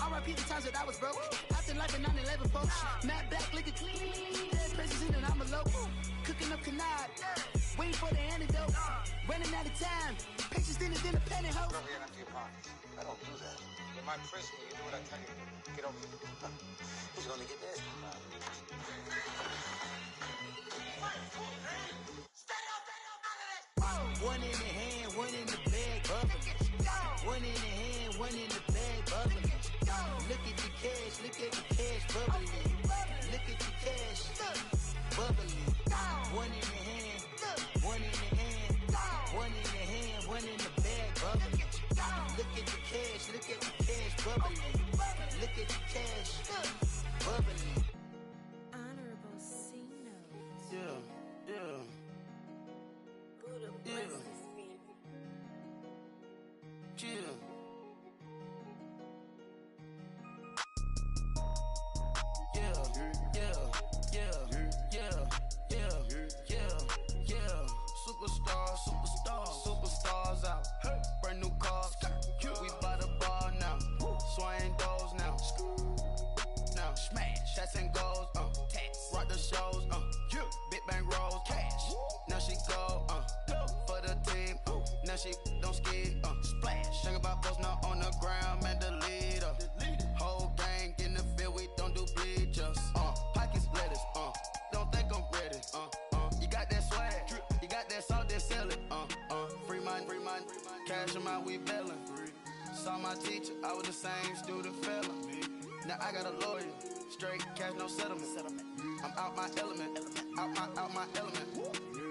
R.I.P. the times that I was broke. After life in 9/11, folks. Matte black, liquor clean. Dead presents in and I'm a local. Cooking up canard. Waiting for the antidote. Running out of time. Patience thinner than a penny hoe. Over here empty your pockets. I don't do that. You might press me. You do what I tell you. Get over here. Who's gonna get this? One in the hand, one in the bag, bubbling. One in the hand, one in the bag, bubbling. Look at the cash, bubbling. Look at the cash, bubbling. One in the hand, one in the hand, one in the hand, one in the bag, bubbling. Look at the cash, bubbling. Look at the cash, bubbling. Honorable C notes. Yeah. Buddha blesses me. Chill. Superstars out. Brand new cars. We by the bar now. Swaying doors now. Now smash. Shots and goals. Rock the shows. Big bang rolls. Cash. Now she go. For the team. Now she don't ski. Splash. Think about post now on the ground. Man, the leader. Whole gang in the field. We don't do bleachers. Pockets lettuce. Don't think I'm ready. You got that swag. You got that salt, then sell it. Free mind. Cash them out, we bailin'. Saw my teacher, I was the same student felon. Now I got a lawyer, straight cash, no settlement. I'm out my element, out my element.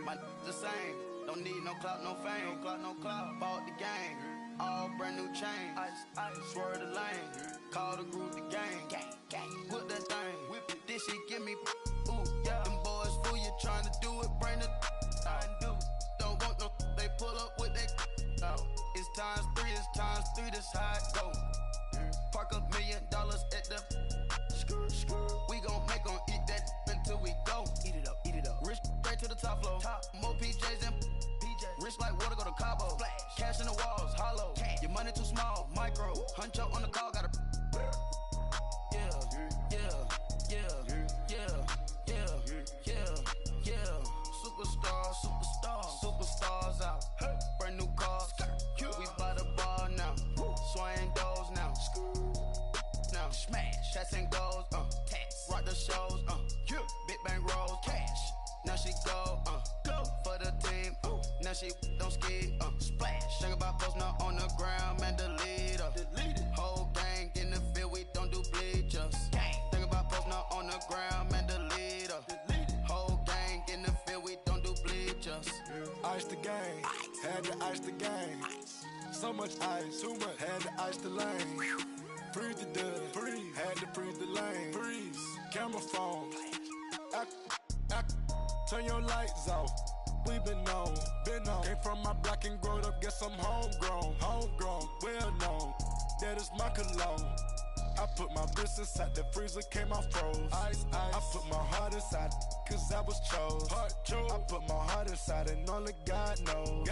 My the same, don't need no clout, no fame. Bought the game, all brand new chain. Ice, swerve the lane, call the group the gang. Whip that thing, this shit give me. Ooh, yeah. Them boys fool you trying to do it, bring the. Don't want no, they pull up with that. It's times three, this how it go. Park $1 million at the. We gon' make 'em eat that until we go. Eat it up. Rich straight to the top floor. More PJs and PJs. Rich like water, go to Cabo. Splash. Cash in the walls, hollow. Cash. Your money too small, micro. Hunch up on the call, gotta. Superstars out. Brand new cars. We by the bar now. Swaying doors now. Now smash. Shots and goals. Rock the shows. Big bang rolls. Cash. Now she go. For the team. Now she don't ski. Splash. Think about post now on the ground. Man, the leader. Whole gang in the field. We don't do bleachers. Think about post now on the ground. Man, the leader. Whole gang in the field. We don't do bleachers. Ice the game, had to ice the game. So much ice, too much, had to ice the lane. Freeze the dust, freeze, had to freeze the lane. Freeze, camera phone. Turn your lights off. We been on. Came from my block and growed up, guess I'm homegrown, well known. That is my cologne. I put my wrist inside the freezer, came out froze. Ice. I put my heart inside, cause I was chose. I put my heart inside and only God knows.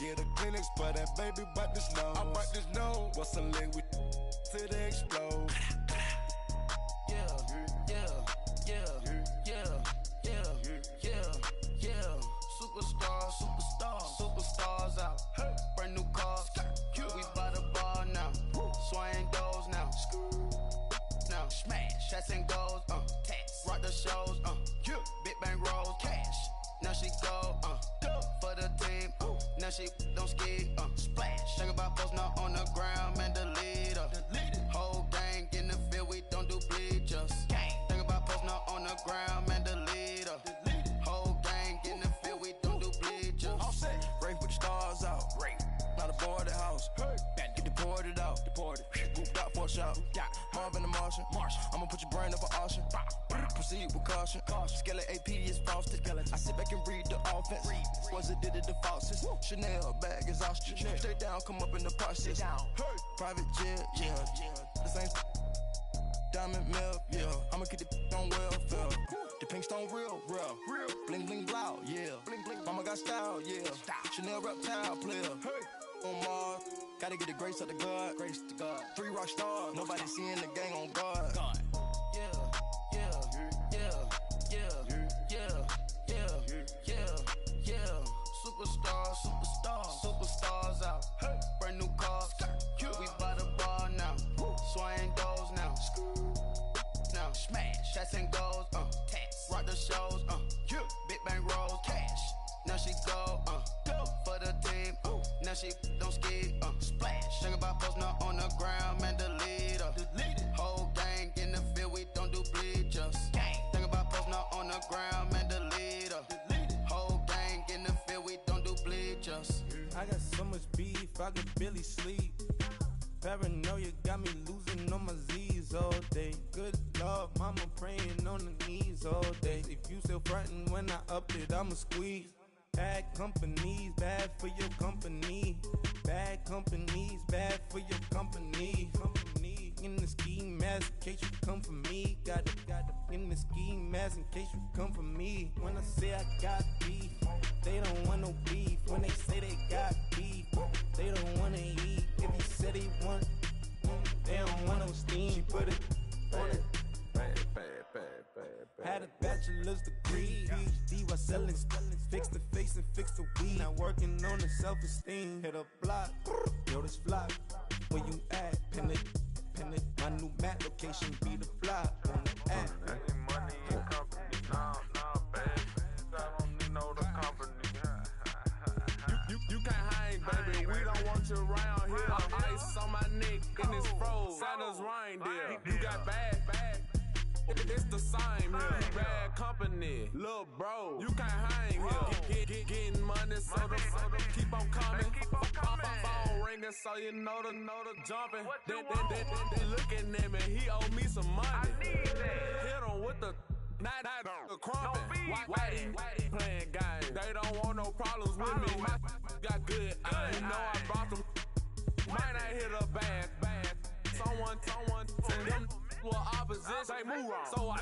Yeah, the clinics, but that baby bite this nose. I bite this nose. What's a leg with till they explode? Superstars out. Brand new cars. We by the bar now. Swaying doors now. Now smash. Shots and goals. Rock the shows. Big bang rolls. Cash. Now she go. For the team. Now she don't ski. Splash. Think about post now on the ground. Man, the leader. Whole gang in the field. We don't do bleachers. Think about post now on the ground. Man, the leader. Whole gang in the field. We don't do bleachers. Rain put the stars out. Not a boarded house. Get deported out. Group got for a shot. Marvin the Martian. I'ma put your brain up for auction. Proceed with caution. Skeleton AP is frosted. I sit back and read the offense. Was it did it the faucets? Chanel bag is ostrich. Stay down, come up in the process. Private jet, yeah. The same diamond milk, yeah. I'ma keep the on welfare. The pink stone real. Bling bling blow, yeah. Mama got style, yeah. Chanel reptile player. On Mars, gotta get the grace of the God. 3 rock star. Nobody seeing the gang on guard. Superstars out. Brand new cars. We by the bar now. Swaying doors now. Now smash. Shots and goals. Rock the shows. Big bang rolls. Cash. Now she go. For the team. Now she don't ski. Splash. Think about posting up on the ground. Man, delete her. Whole gang in the field. We don't do bleachers. Think about posting up on the ground. Man, delete her. Whole gang in the field. We don't do bleachers. I got so much beef, I could barely sleep. Paranoia got me losing on my Z's all day. Good Lord, mama praying on the knees all day. If you still frontin' when I up it, I'ma squeeze. Bad companies, bad for your company. Bad companies, bad for your company. Company in the ski mask in case you come for me. Got it in the ski mask in case you come for me. When I say I got beef, they don't want no beef. When they say they got beef, they don't wanna eat. If he said he want, they don't want no steam. She put it on it. Had a bachelor's degree, PhD while selling. Fix the face and fix the weed. Now working on the self-esteem. Hit a block, yo this fly. Where you at? Pin it. My new map location be the fly on the app. Any money in company, nah, baby. I don't need no the company. You can't hang, baby. We don't want you around here. Ice on my neck in this fro. Santa's reindeer. You got bad. It's the same here. Bad company, little bro. You can't hang here. Getting money, so the keep on coming. Phone ringing, so you know the jumping. They looking at me. He owe me some money. I need that. Hit him with the the crumping. Why they playing games? They don't want no problems with me. My got good. You know I brought them. Might not hit a bad. Someone send them were opposition. They move wrong. So I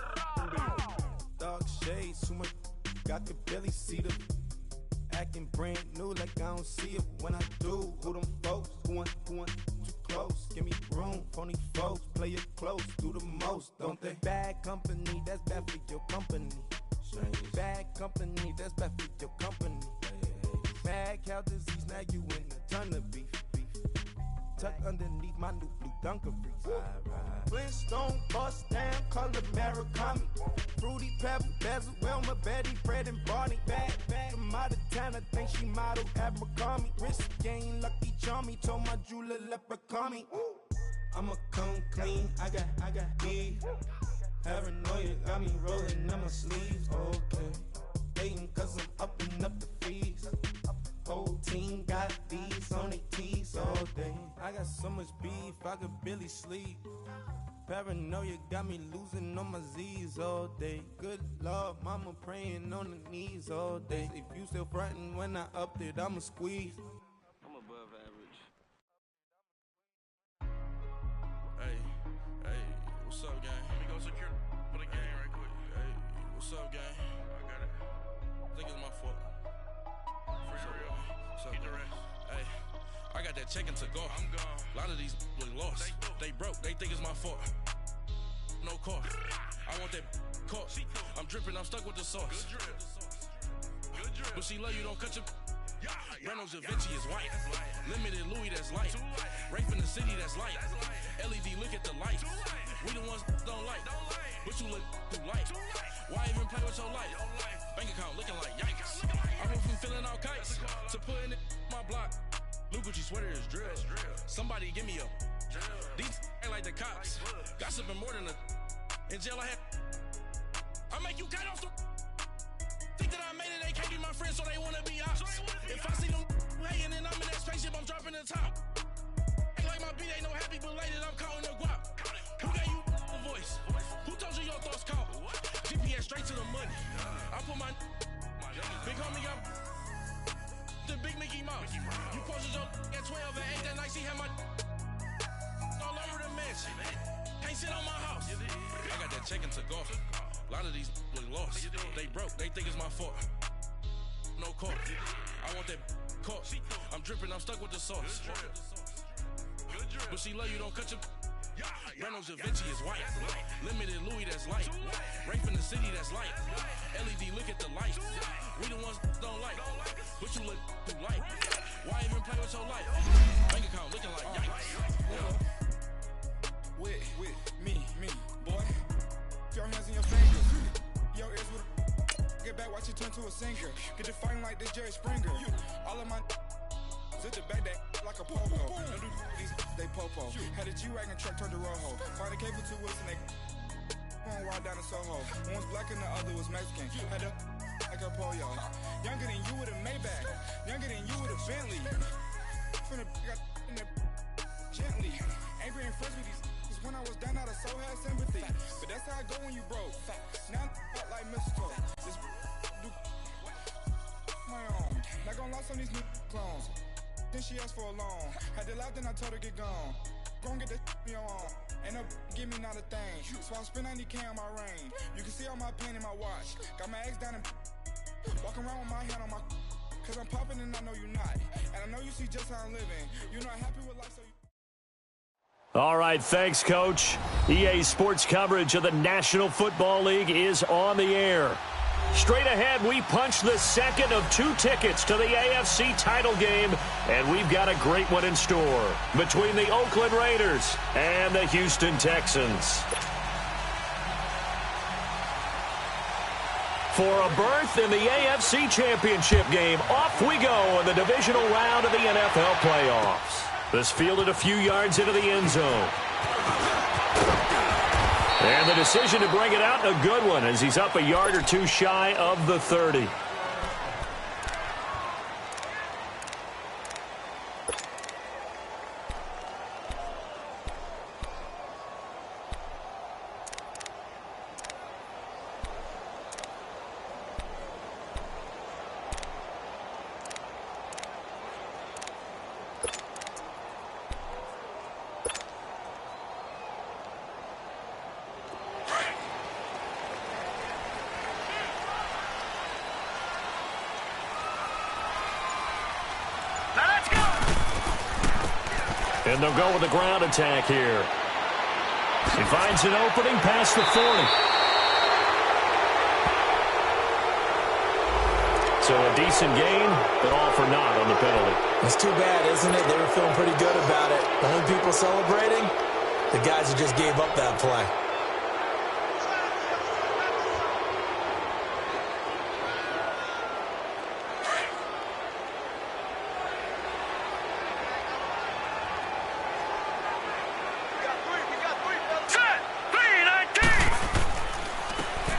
Dark shades, too much. I could barely see them. Acting brand new like I don't see it when I do. Who them folks? Who want too close? Give me room. Phony folks, play it close. Do the most, don't they? Bad company, that's bad for your company. Bad company, that's bad for your company. Mad cow disease, now you in a ton of beef. Tucked underneath my new blue Dunkaroos. Flintstone, bust down, color Murakami. Fruity Pebble, Basil, Wilma, Betty, Fred, and Barney. Bad from out of town, I think she modeled at McCarmy. Wrist game, Lucky Charmy, told my jeweler leprechaun me. I'ma come clean, I got beef. Paranoia got me rolling on my sleeves, okay. Hating cause I'm upping up the fees. Whole team got these on their tees all day. I got so much beef, I could barely sleep. Paranoia got me losing on my Z's all day. Good Lord, mama praying on the knees all day. If you still frontin' when I up it, I'ma squeeze. I'm above average. Hey, what's up, gang? Let me go secure for the game right quick. Hey, what's up, gang? I got it. I think it's my fault. Keep the rest. Hey, I got that check-in to go. I'm gone. A lot of these look lost. They broke. They think it's my fault. No car. I want that caught. I'm dripping. I'm stuck with the sauce. Good drip. But she love you. Don't cut your. Reynolds Da Vinci is white. Limited Louis, that's light. Rape in the city, that's light. LED, look at the lights. We the ones don't like. But you look too light. Why even play with your life? Bank account looking like yikes. I went from filling out kites to putting it in my block. Blue Gucci sweater is drill. Somebody give me a. These ain't like the cops. Gossiping more than a. In jail I had. I make you cut off the. Think that I made it, they can't be my friends, so they wanna be ops. If I see them hating and I'm in that spaceship, I'm dropping the top. Ain't like my beat ain't no happy belated, I'm counting the guap. Who gave you the voice? Who told you your thoughts count? GPS straight to the money. I put my big homie got the big Mickey Mouse. You posted your at 12 and 8 that night, she had my all over the mansion. Can't sit on my house. I got that check-in to go. A lot of these look lost. They broke, they think it's my fault. No car. I want that caught. I'm dripping, I'm stuck with the sauce. But she love you, don't cut your. Breno Javinci is white. Limited Louis that's light. Rafe in the city that's light. LED, look at the lights. We the ones don't like. But you look through light. Why even play with your life? Bank account looking like yikes. With me, boy. Your hands in your fingers. Your ears with get back, watch you turn to a singer. Get you fighting like this Jerry Springer. All of my zip the back that like a popo. Don't do these, they popo. Had a G-Wagon truck turned to Rojo. Find a cable 2 wheels and they going wild down in Soho. One was black and the other was Mexican. Had a like a polio. Younger than you with a Maybach. Younger than you with a Bentley. From the got in the gently. Angry and friends with these. When I was down out of soul had sympathy. But that's how I go when you broke. Now I'm like mistletoe. Just do my own. Not gonna lie on these new clones. Then she asked for a loan. Had to laugh, then I told her get gone. Gon' get that me on. Ain't no give me not a thing. So I spend 90K on my ring. You can see all my pain in my watch. Got my ex down and walking around with my hand on my. Cause I'm popping and I know you not. And I know you see just how I'm living. You're not happy with life, so you. All right, thanks, Coach. EA Sports coverage of the National Football League is on the air. Straight ahead, we punch the second of 2 tickets to the AFC title game, and we've got a great one in store between the Oakland Raiders and the Houston Texans. For a berth in the AFC Championship game, off we go in the divisional round of the NFL playoffs. This fielded a few yards into the end zone. And the decision to bring it out, a good one, as he's up a yard or 2 shy of the 30. And they'll go with a ground attack here. He finds an opening past the 40. So a decent gain, but all for naught on the penalty. It's too bad, isn't it? They were feeling pretty good about it. The only people celebrating, the guys who just gave up that play.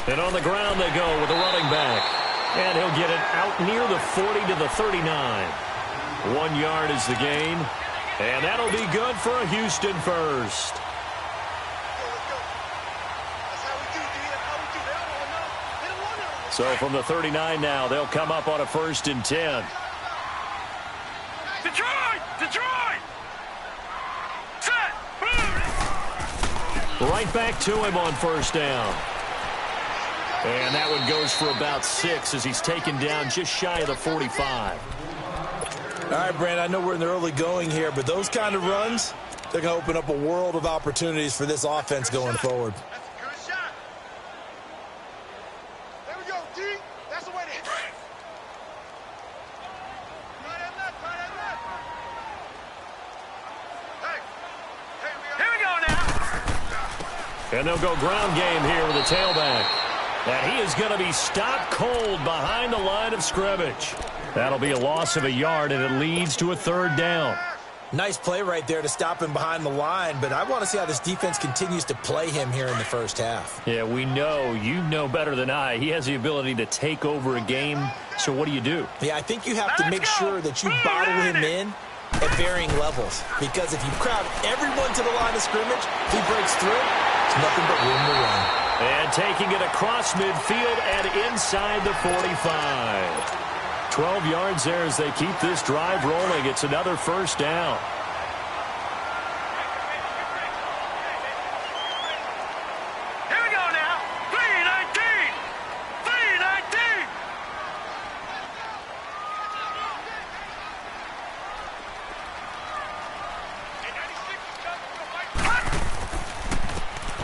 And on the ground they go with a running back. And he'll get it out near the 40 to the 39. 1 yard is the gain. And that'll be good for a Houston first. So from the 39 now, they'll come up on a 1st and 10. Detroit! Set! Right back to him on 1st down. And that one goes for about 6 as he's taken down just shy of the 45. All right, Brand, I know we're in the early going here, but those kind of runs, they're going to open up a world of opportunities for this offense going forward. That's a good shot. There we go, D. That's the way to hit. Try that left. Hey, here we go now. And they'll go ground game here with a tailback. And he is going to be stopped cold behind the line of scrimmage. That'll be a loss of a yard, and it leads to a 3rd down. Nice play right there to stop him behind the line, but I want to see how this defense continues to play him here in the first half. Yeah, we know. You know better than I. He has the ability to take over a game, so what do you do? Yeah, I think you have to make sure that you bottle him in at varying levels, because if you crowd everyone to the line of scrimmage, if he breaks through, there's nothing but room to run. And taking it across midfield and inside the 45. 12 yards there as they keep this drive rolling. It's another 1st down. Here we go now. 319.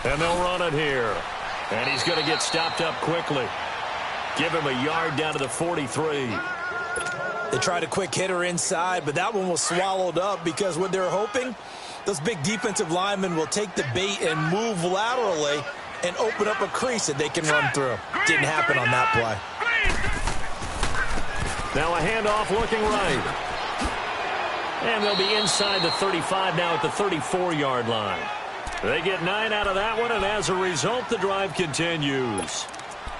And they'll run it here. And he's going to get stopped up quickly. Give him a yard down to the 43. They tried a quick hitter inside, but that one was swallowed up because what they're hoping, those big defensive linemen will take the bait and move laterally and open up a crease that they can run through. Didn't happen on that play. Now a handoff looking right. And they'll be inside the 35 now at the 34-yard line. They get 9 out of that one, and as a result, the drive continues.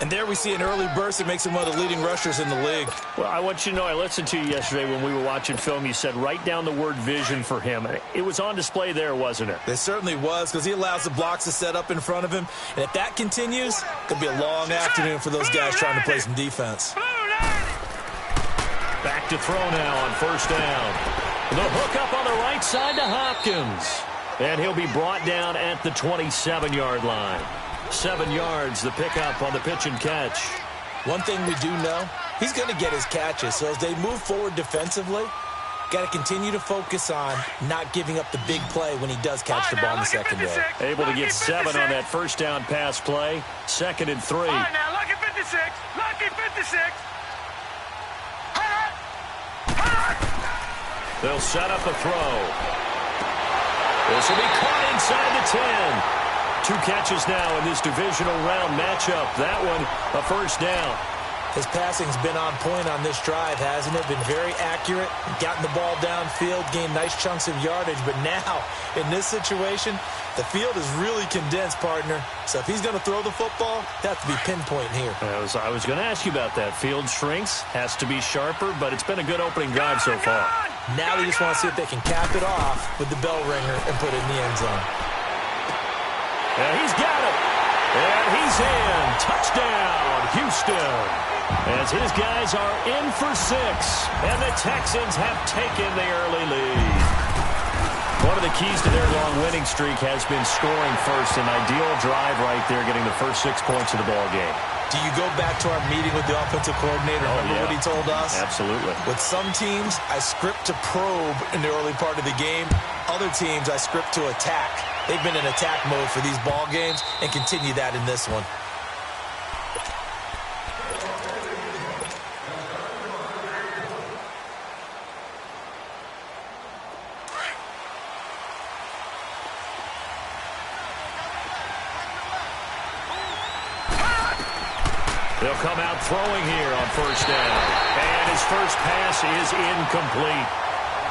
And there we see an early burst that makes him one of the leading rushers in the league. Well, I want you to know, I listened to you yesterday when we were watching film. You said write down the word vision for him. It was on display there, wasn't it? It certainly was, because he allows the blocks to set up in front of him. And if that continues, it could be a long afternoon for those guys trying to play some defense. Back to throw now on first down. The hook up on the right side to Hopkins. And he'll be brought down at the 27-yard line. 7 yards, the pickup on the pitch and catch. One thing we do know, he's going to get his catches. So as they move forward defensively, got to continue to focus on not giving up the big play when he does catch the ball in the secondary. Able to get 7 on that first down pass play. 2nd and 3. All right, now, lucky 56. Lucky 56. They'll set up a throw. This will be caught inside the 10. 2 catches now in this divisional round matchup. That one, a first down. His passing's been on point on this drive, hasn't it? Been very accurate, gotten the ball downfield, gained nice chunks of yardage. But now, in this situation, the field is really condensed, partner. So if he's going to throw the football, that has to be pinpoint here. I was going to ask you about that. Field shrinks, has to be sharper, but it's been a good opening drive so far. Now they just want to see if they can cap it off with the bell ringer and put it in the end zone. And he's got it. And he's in. Touchdown, Houston. As his guys are in for 6. And the Texans have taken the early lead. One of the keys to their long winning streak has been scoring first. An ideal drive right there, getting the first 6 points of the ball game. Do you go back to our meeting with the offensive coordinator? Remember what he told us? Absolutely. With some teams, I script to probe in the early part of the game. Other teams, I script to attack. They've been in attack mode for these ball games and continue that in this one. They'll come out throwing here on first down. And his first pass is incomplete.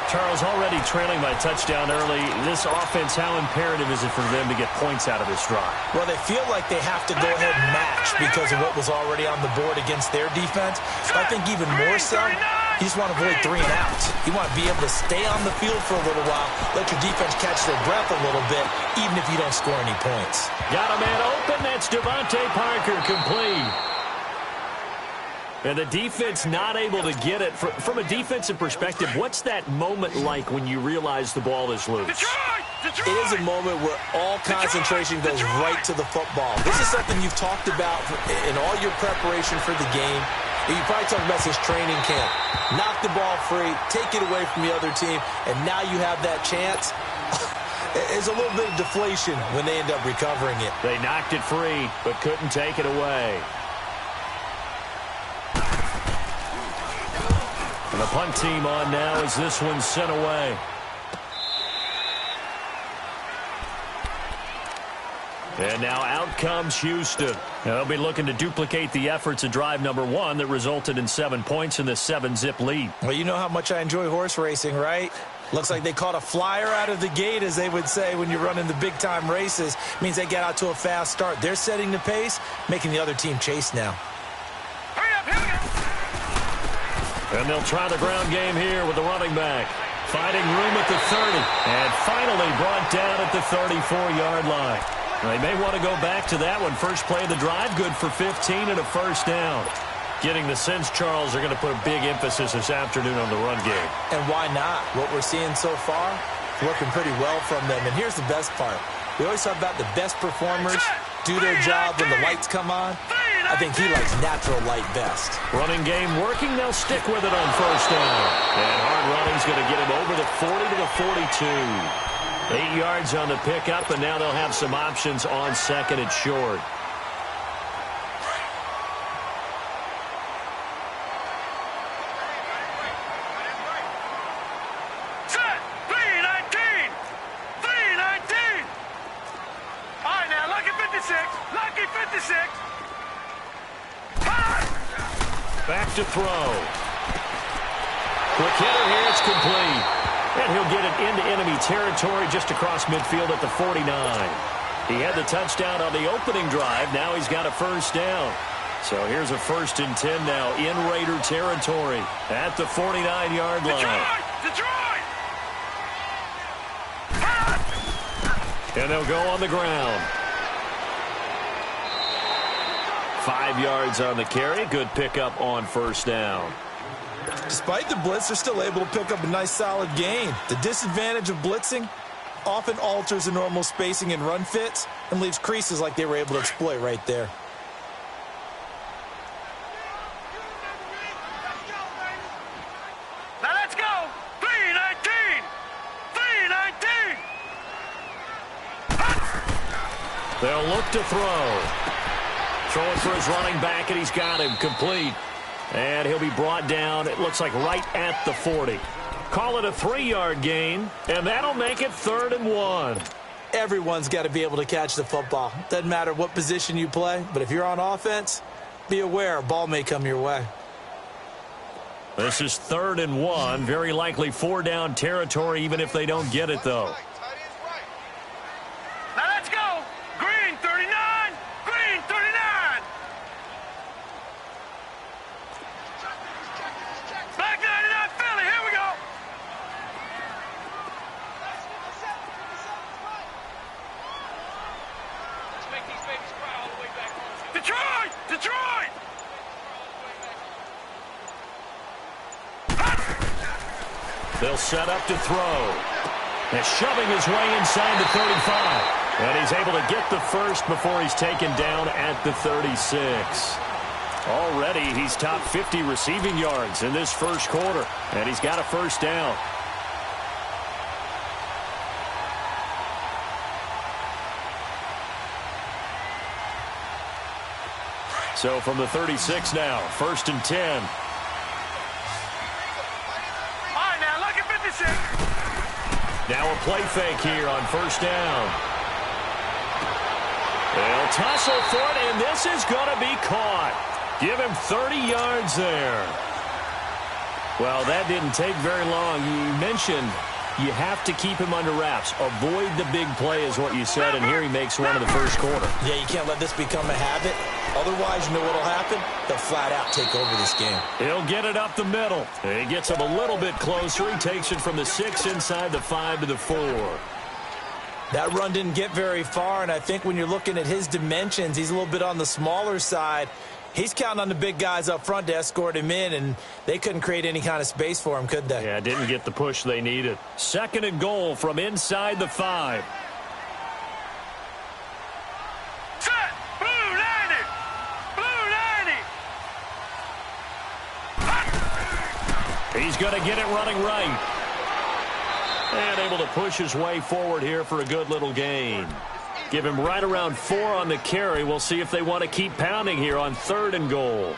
Charles, already trailing by touchdown early. This offense, how imperative is it for them to get points out of this drive? Well, they feel like they have to go ahead and match because of what was already on the board against their defense. But I think even more so, you just want to avoid 3 and outs. You want to be able to stay on the field for a little while, let your defense catch their breath a little bit, even if you don't score any points. Got a man open. That's Devontae Parker, complete. And the defense not able to get it. From a defensive perspective, what's that moment like when you realize the ball is loose? It is a moment where all concentration goes right to the football. This is something you've talked about in all your preparation for the game. You probably talked about this training camp. Knock the ball free, take it away from the other team, and now you have that chance. There's a little bit of deflation when they end up recovering it. They knocked it free, but couldn't take it away. And the punt team on now as this one's sent away. And now out comes Houston. Now they'll be looking to duplicate the efforts of drive number 1 that resulted in 7 points in this 7-zip lead. Well, you know how much I enjoy horse racing, right? Looks like they caught a flyer out of the gate, as they would say when you're running the big-time races. Means they get out to a fast start. They're setting the pace, making the other team chase now. And they'll try the ground game here with the running back. Finding room at the 30. And finally brought down at the 34-yard line. They may want to go back to that one. First play of the drive, good for 15 and a first down. Getting the sense, Charles, they're going to put a big emphasis this afternoon on the run game. And why not? What we're seeing so far, working pretty well from them. And here's the best part. We always talk about the best performers do their job when the lights come on. I think he likes natural light best. Running game working. They'll stick with it on first down. And hard running's going to get him over the 40 to the 42. 8 yards on the pickup, and now they'll have some options on second and short. Set! 319! 319! All right, now, lucky 56. Lucky 56. Back to throw. Quick hitter here. It's complete. And he'll get it into enemy territory just across midfield at the 49. He had the touchdown on the opening drive. Now he's got a first down. So here's a 1st and 10 now in Raider territory at the 49-yard line. Detroit! And they'll go on the ground. 5 yards on the carry. Good pickup on first down. Despite the blitz, they're still able to pick up a nice, solid gain. The disadvantage of blitzing often alters the normal spacing and run fits and leaves creases like they were able to exploit right there. Now let's go! 319! 319! They'll look to throw. Throwing for his running back, and he's got him complete. And he'll be brought down, it looks like, right at the 40. Call it a 3-yard gain, and that'll make it 3rd and 1. Everyone's got to be able to catch the football. Doesn't matter what position you play, but if you're on offense, be aware a ball may come your way. This is 3rd and 1. Very likely 4-down territory, even if they don't get it, though. Now let's go! Green 39! Green 39! Black 99 Philly, here we go! Let's make these babies cry all the way back home. Detroit! Detroit! They'll set up to throw. And shoving his way inside the 35. And he's able to get the first before he's taken down at the 36. Already, he's top 50 receiving yards in this first quarter. And he's got a first down. So from the 36 now, 1st and 10. All right, now, lucky 56. Now a play fake here on first down. They'll tussle for it, and this is going to be caught. Give him 30 yards there. Well, that didn't take very long. You mentioned you have to keep him under wraps. Avoid the big play is what you said, and here he makes one in the first quarter. Yeah, you can't let this become a habit. Otherwise, you know what will happen? They'll flat out take over this game. He'll get it up the middle. He gets him a little bit closer. He takes it from the 6 inside the 5 to the 4. That run didn't get very far, and I think when you're looking at his dimensions, he's a little bit on the smaller side. He's counting on the big guys up front to escort him in, and they couldn't create any kind of space for him, could they? Yeah, didn't get the push they needed. 2nd and goal from inside the 5. Set! Blue 90! Blue 90! He's going to get it running right. And able to push his way forward here for a good little gain. Give him right around 4 on the carry. We'll see if they want to keep pounding here on 3rd and goal.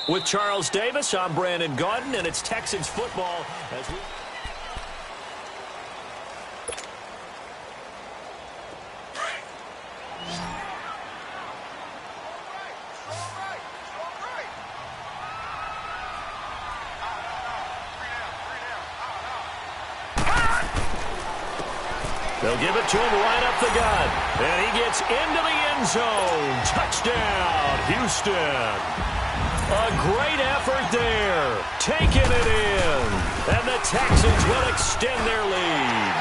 With Charles Davis, I'm Brandon Gaudin, and it's Texans football as we... They'll give it to him right up the gut. And he gets into the end zone. Touchdown, Houston. A great effort there. Taking it in. And the Texans will extend their lead.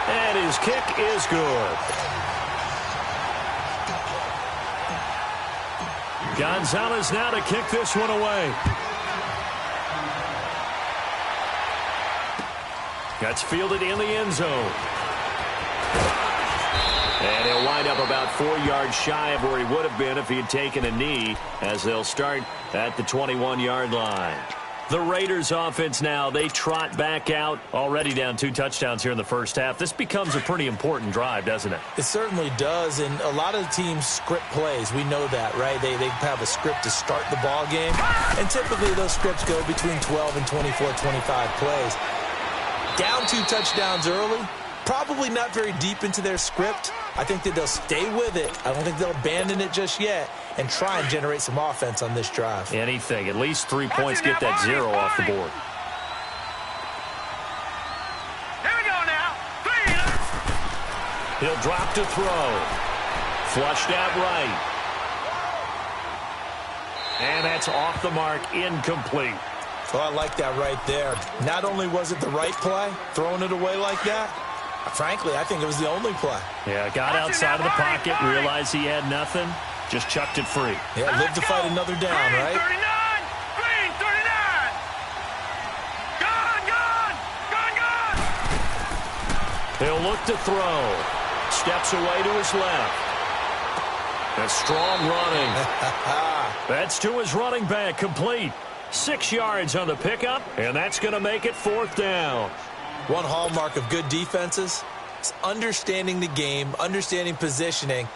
And his kick is good. Gonzalez now to kick this one away. That's fielded in the end zone. And he'll wind up about 4 yards shy of where he would have been if he had taken a knee, as they'll start at the 21-yard line. The Raiders offense now, they trot back out, already down 2 touchdowns here in the first half. This becomes a pretty important drive, doesn't it? It certainly does, and a lot of the teams script plays. We know that, right? They have a script to start the ball game, and typically those scripts go between 12 and 24, 25 plays. Down 2 touchdowns early, probably not very deep into their script. I think that they'll stay with it. I don't think they'll abandon it just yet and try and generate some offense on this drive. Anything. At least 3 points, get that 0 off the board. Here we go now. 3. He'll drop to throw. Flushed out right. And that's off the mark, incomplete. So I like that right there. Not only was it the right play, throwing it away like that, frankly, I think it was the only play. Yeah, got outside of the pocket, realized he had nothing, just chucked it free. Yeah, live to fight another down, Green, right? 39. Green, 39. Gone. He'll look to throw. Steps away to his left. That's strong running. That's to his running back, complete. 6 yards on the pickup, and that's going to make it 4th down. One hallmark of good defenses is understanding the game, understanding positioning,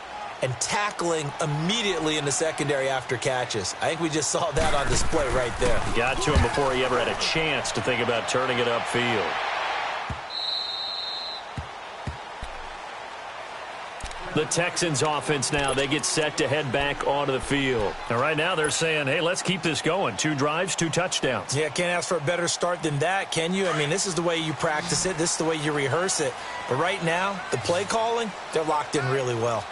and tackling immediately in the secondary after catches. I think we just saw that on display right there. Got to him before he ever had a chance to think about turning it upfield. The Texans offense now, they get set to head back onto the field. And right now they're saying, hey, let's keep this going. 2 drives, 2 touchdowns. Yeah, can't ask for a better start than that, can you? I mean, this is the way you practice it. This is the way you rehearse it. But right now, the play calling, they're locked in really well.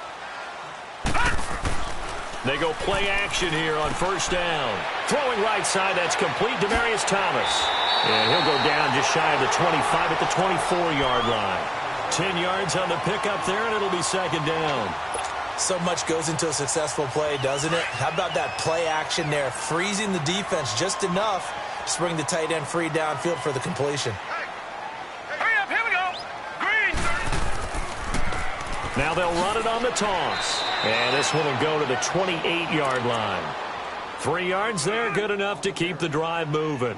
They go play action here on 1st down. Throwing right side, that's complete. Demaryius Thomas. And he'll go down just shy of the 25 at the 24-yard line. 10 yards on the pickup there, and it'll be 2nd down. So much goes into a successful play, doesn't it? How about that play action there, freezing the defense just enough to bring the tight end free downfield for the completion. Hurry up, here we go. Green. Now they'll run it on the toss. And this one will go to the 28-yard line. 3 yards there, good enough to keep the drive moving.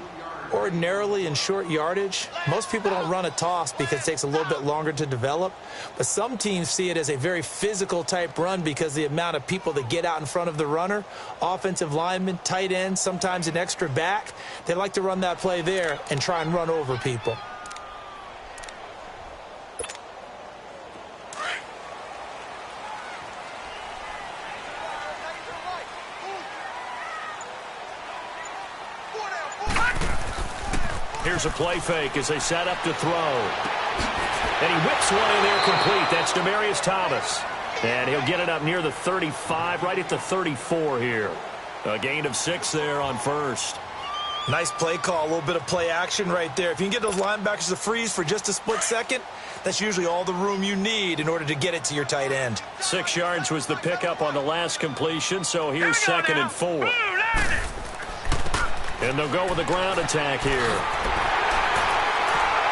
Ordinarily in short yardage, most people don't run a toss because it takes a little bit longer to develop. But some teams see it as a very physical type run because the amount of people that get out in front of the runner, offensive linemen, tight ends, sometimes an extra back, they like to run that play there and try and run over people. Here's a play fake as they set up to throw. And he whips one in there complete. That's Demaryius Thomas. And he'll get it up near the 35, right at the 34 here. A gain of 6 there on 1st. Nice play call, a little bit of play action right there. If you can get those linebackers to freeze for just a split second, that's usually all the room you need in order to get it to your tight end. 6 yards was the pickup on the last completion, so here's 2nd and 4. And they'll go with a ground attack here.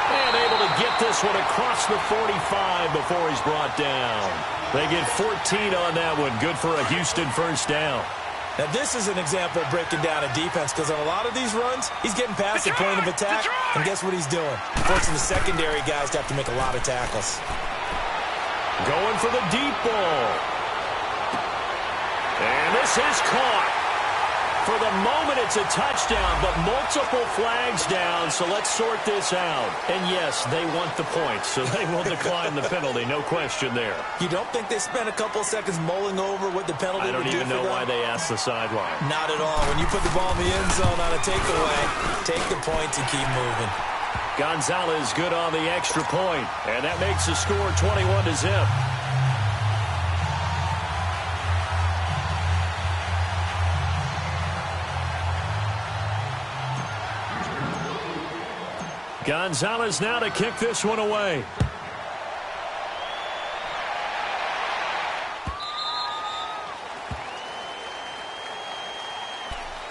And able to get this one across the 45 before he's brought down. They get 14 on that one. Good for a Houston 1st down. Now, this is an example of breaking down a defense because on a lot of these runs, he's getting past the point of attack, and guess what he's doing? Forcing the secondary guys to have to make a lot of tackles. Going for the deep ball. And this is caught. For the moment, it's a touchdown, but multiple flags down, so let's sort this out. And yes, they want the points, so they will decline the penalty, no question there. You don't think they spent a couple seconds mulling over what the penalty would do for them? I don't even know why they asked the sideline. Not at all. When you put the ball in the end zone on a takeaway, take the points and keep moving. Gonzalez good on the extra point, and that makes the score 21-0. Gonzalez now to kick this one away.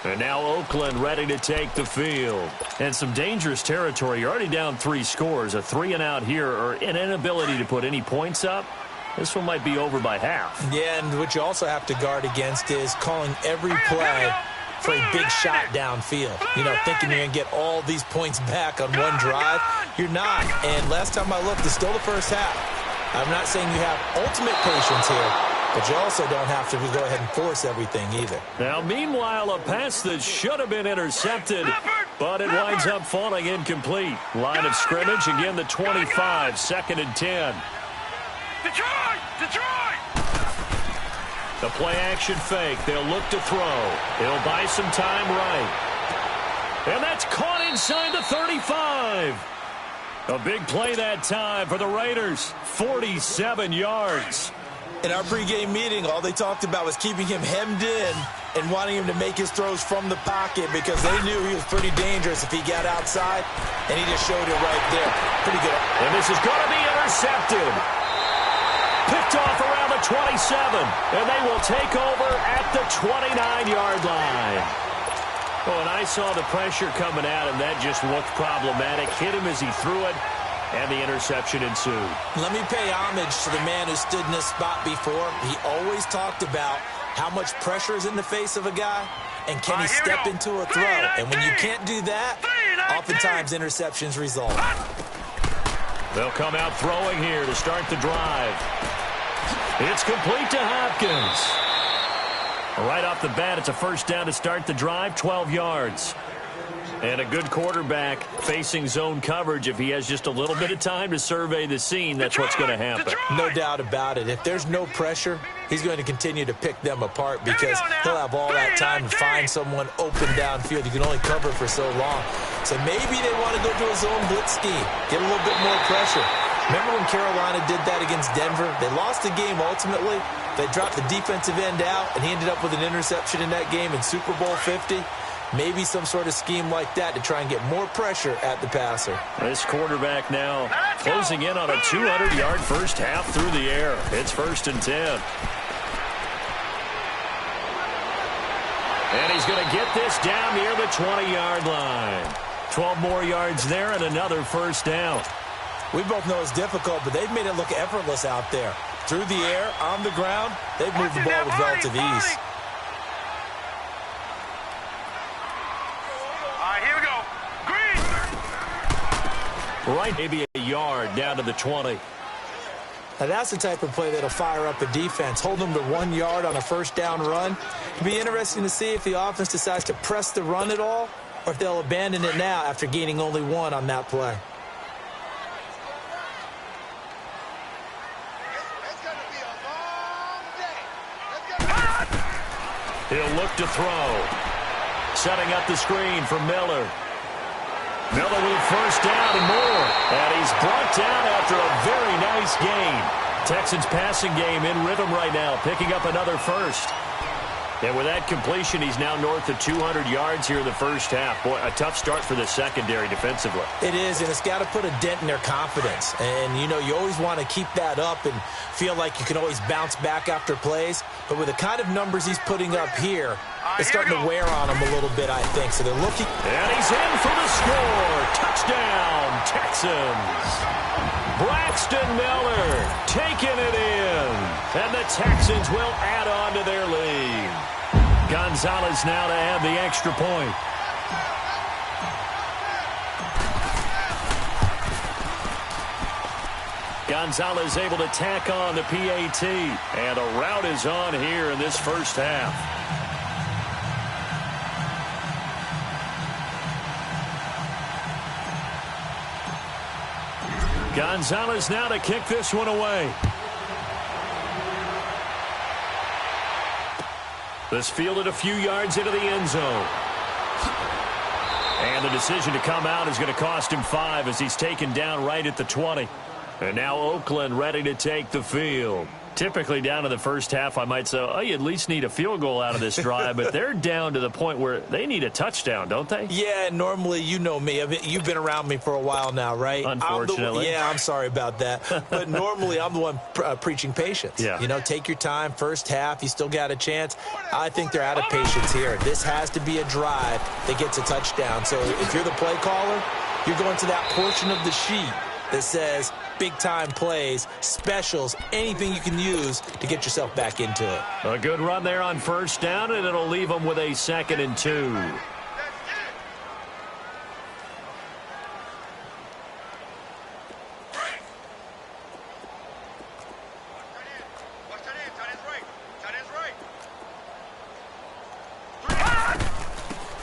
And now Oakland ready to take the field. And some dangerous territory. You're already down 3 scores. A 3-and-out here or an inability to put any points up. This one might be over by half. Yeah, and what you also have to guard against is calling every play for a big shot downfield. You know, thinking you're going to get all these points back on one drive. You're not. And last time I looked, it's still the first half. I'm not saying you have ultimate patience here, but you also don't have to go ahead and force everything either. Now, meanwhile, a pass that should have been intercepted, but it winds up falling incomplete. Line of scrimmage, again the 25, 2nd and 10. Detroit! Detroit! The play-action fake. They'll look to throw. It'll buy some time right. And that's caught inside the 35. A big play that time for the Raiders. 47 yards. In our pregame meeting, all they talked about was keeping him hemmed in and wanting him to make his throws from the pocket because they knew he was pretty dangerous if he got outside, and he just showed it right there. Pretty good. And this is going to be intercepted. Picked off around the 27, and they will take over at the 29-yard line. Oh, and I saw the pressure coming at him. That just looked problematic. Hit him as he threw it, and the interception ensued. Let me pay homage to the man who stood in this spot before. He always talked about how much pressure is in the face of a guy, and can he step into a throw. And when you can't do that, oftentimes interceptions result. They'll come out throwing here to start the drive. It's complete to Hopkins. Right off the bat, it's a first down to start the drive, 12 yards. And a good quarterback facing zone coverage. If he has just a little bit of time to survey the scene, that's what's going to happen. No doubt about it. If there's no pressure, he's going to continue to pick them apart because he'll have all that time to find someone open downfield. You can only cover for so long. So maybe they want to go to a zone blitz scheme, get a little bit more pressure. Remember when Carolina did that against Denver? They lost the game ultimately. They dropped the defensive end out, and he ended up with an interception in that game in Super Bowl 50. Maybe some sort of scheme like that to try and get more pressure at the passer. This quarterback now closing in on a 200-yard first half through the air. It's 1st and 10. And he's going to get this down near the 20-yard line. 12 more yards there and another first down. We both know it's difficult, but they've made it look effortless out there. Through the air, on the ground, they've moved the ball with relative ease. Right, maybe a yard down to the 20. Now that's the type of play that'll fire up a defense. Hold them to 1 yard on a first down run. It'll be interesting to see if the offense decides to press the run at all or if they'll abandon it now after gaining only 1 on that play. He'll look to throw. Setting up the screen for Miller. Miller with first down and more. And he's brought down after a very nice game. Texans passing game in rhythm right now, picking up another first. And with that completion, he's now north of 200 yards here in the first half. Boy, a tough start for the secondary defensively. It is, and it's got to put a dent in their confidence. And, you know, you always want to keep that up and feel like you can always bounce back after plays. But with the kind of numbers he's putting up here, it's starting to wear on him a little bit, I think. So they're looking. And he's in for the score. Touchdown, Texans. Braxton Miller taking it in. And the Texans will add on to their lead. Gonzalez now to add the extra point. Gonzalez able to tack on the PAT. And a rout is on here in this first half. Gonzalez now to kick this one away. This fielded a few yards into the end zone. And the decision to come out is going to cost him 5 as he's taken down right at the 20. And now Oakland ready to take the field. Typically down to the first half, I might say, oh, you at least need a field goal out of this drive, but they're down to the point where they need a touchdown, don't they? Yeah, normally, you know me. You've been around me for a while now, right? Unfortunately. I'm sorry about that. But normally, I'm the one preaching patience. Yeah. You know, take your time. First half, you still got a chance. I think they're out of patience here. This has to be a drive that gets a touchdown. So if you're the play caller, you're going to that portion of the sheet that says big-time plays, specials, anything you can use to get yourself back into it. A good run there on first down, and it'll leave them with a 2nd and 2.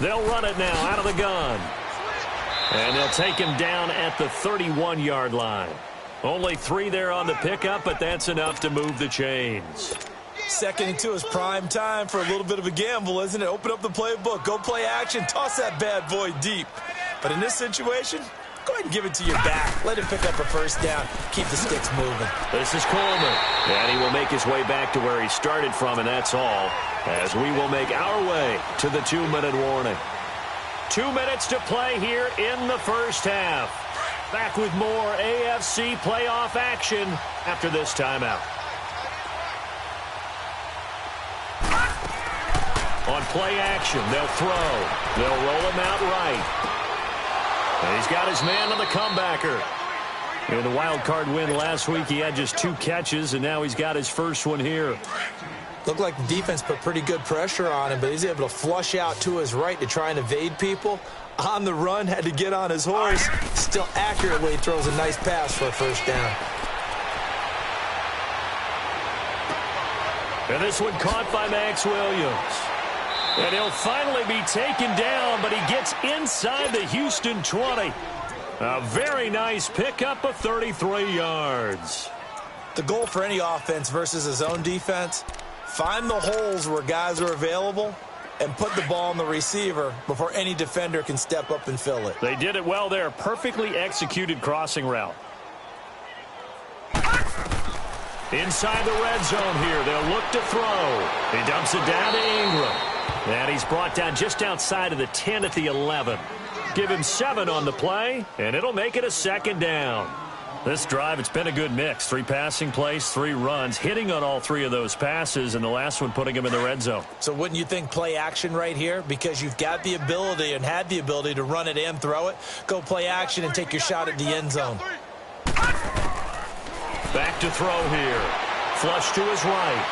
They'll run it now out of the gun. And they'll take him down at the 31-yard line. Only 3 there on the pickup, but that's enough to move the chains. 2nd and 2 is prime time for a little bit of a gamble, isn't it? Open up the playbook, go play action, toss that bad boy deep. But in this situation, go ahead and give it to your back. Let him pick up a first down. Keep the sticks moving. This is Coleman. And he will make his way back to where he started from, and that's all, as we will make our way to the 2-minute warning. 2 minutes to play here in the first half. Back with more AFC playoff action after this timeout. On play action, they'll throw. They'll roll him out right. And he's got his man on the comebacker. In the wild card win last week, he had just 2 catches, and now he's got his first one here. Looked like the defense put pretty good pressure on him, but he's able to flush out to his right to try and evade people. On the run, had to get on his horse. Still accurately throws a nice pass for a first down. And this one caught by Max Williams. And he'll finally be taken down, but he gets inside the Houston 20. A very nice pickup of 33 yards. The goal for any offense versus his own defense, find the holes where guys are available and put the ball on the receiver before any defender can step up and fill it. They did it well there. Perfectly executed crossing route. Inside the red zone here. They'll look to throw. He dumps it down to Ingram. And he's brought down just outside of the 10 at the 11. Give him 7 on the play, and it'll make it a 2nd down. This drive, it's been a good mix. 3 passing plays, 3 runs, hitting on all 3 of those passes, and the last one putting him in the red zone. So wouldn't you think play action right here? Because you've got the ability and had the ability to run it and throw it. Go play action and take your shot at the end zone. Back to throw here. Flush to his right.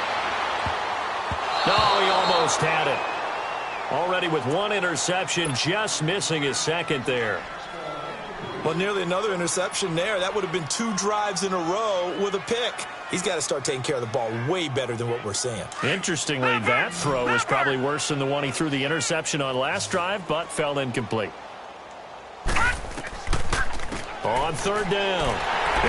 No, he almost had it. Already with 1 interception, just missing his 2nd there. Well, nearly another interception there. That would have been 2 drives in a row with a pick. He's got to start taking care of the ball way better than what we're seeing. Interestingly, that throw was probably worse than the one he threw the interception on last drive, but fell incomplete. On 3rd down,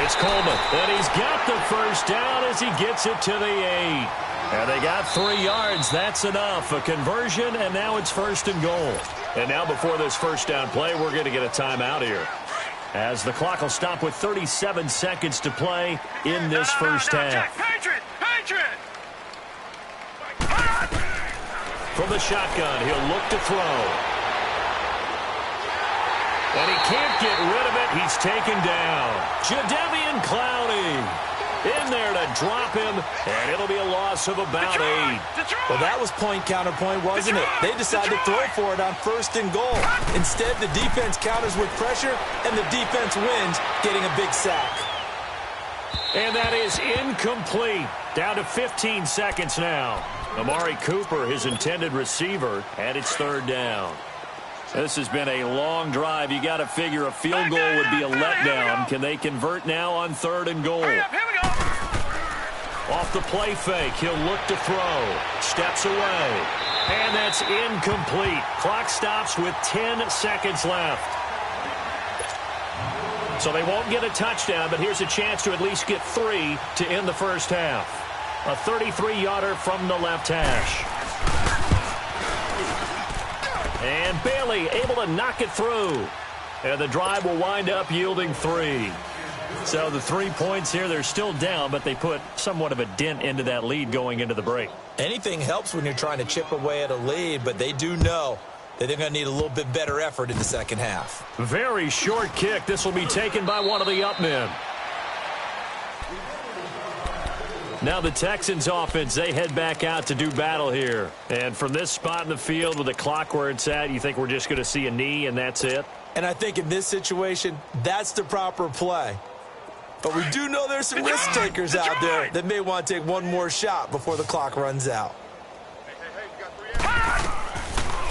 it's Coleman, and he's got the first down as he gets it to the 8. And they got 3 yards. That's enough. A conversion, and now it's 1st and goal. And now before this first down play, we're going to get a timeout here, as the clock will stop with 37 seconds to play in this first half. From the shotgun, he'll look to throw. And he can't get rid of it. He's taken down. Jadeveon Clowney in there to drop him, and it'll be a loss of about 8. Well, that was point counterpoint, wasn't it? They decided to throw for it on 1st and goal. Instead, the defense counters with pressure, and the defense wins, getting a big sack. And that is incomplete. Down to 15 seconds now. Amari Cooper, his intended receiver, and it's 3rd down. This has been a long drive. You got to figure a field goal would be a letdown. Can they convert now on 3rd and goal? Off the play fake, he'll look to throw. Steps away. And that's incomplete. Clock stops with 10 seconds left. So they won't get a touchdown, but here's a chance to at least get 3 to end the first half. A 33-yarder from the left hash. And Bailey able to knock it through. And the drive will wind up yielding 3. So the 3 points here, they're still down, but they put somewhat of a dent into that lead going into the break. Anything helps when you're trying to chip away at a lead, but they do know that they're going to need a little bit better effort in the second half. Very short kick. This will be taken by one of the up men. Now the Texans offense, they head back out to do battle here. And from this spot in the field with the clock where it's at, you think we're just going to see a knee and that's it? And I think in this situation, that's the proper play. But we do know there's some risk takers out there that may want to take one more shot before the clock runs out.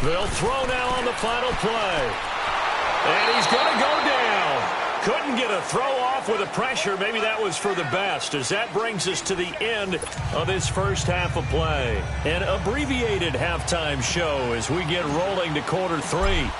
They'll throw now on the final play. And he's going to go down. Couldn't get a throw off with the pressure. Maybe that was for the best, as that brings us to the end of this first half of play. An abbreviated halftime show as we get rolling to quarter 3.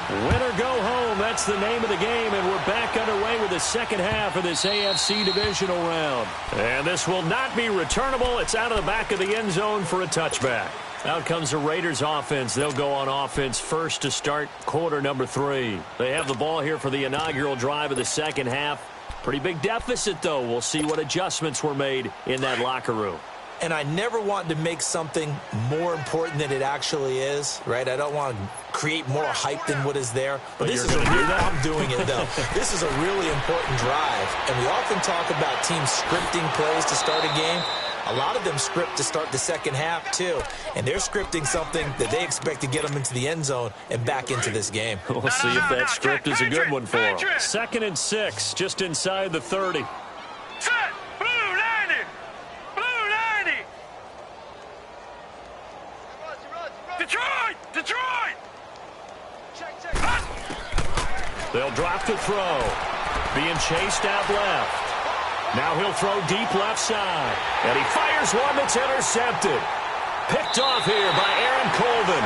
Win or go home, that's the name of the game, and we're back underway with the second half of this AFC divisional round. And this will not be returnable. It's out of the back of the end zone for a touchback. Out comes the Raiders offense. They'll go on offense first to start quarter number 3. They have the ball here for the inaugural drive of the second half. Pretty big deficit, though. We'll see what adjustments were made in that locker room. And I never want to make something more important than it actually is, right? I don't want to create more hype than what is there. But this is I'm doing it, though. This is a really important drive. And we often talk about teams scripting plays to start a game. A lot of them script to start the second half, too. And they're scripting something that they expect to get them into the end zone and back into this game. We'll see if that script is a good one for them. 2nd and 6, just inside the 30. Set! Blue 90! Blue 90! Detroit! Detroit! They'll drop to throw. Being chased out left. Now he'll throw deep left side. And he fires one that's intercepted. Picked off here by Aaron Colvin.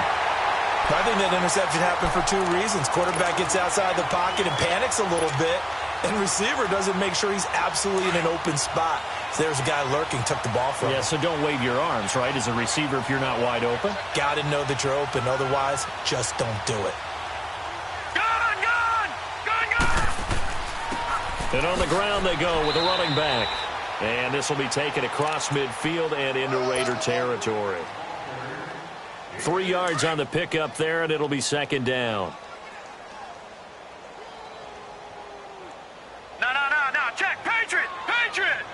I think that interception happened for 2 reasons. Quarterback gets outside the pocket and panics a little bit. And receiver doesn't make sure he's absolutely in an open spot. So there's a guy lurking, took the ball from him. Yeah, so don't wave your arms, right, as a receiver if you're not wide open. Got to know that you're open. Otherwise, just don't do it. And on the ground they go with a running back. And this will be taken across midfield and into Raider territory. 3 yards on the pickup there, and it'll be second down. No. Check. Patriot.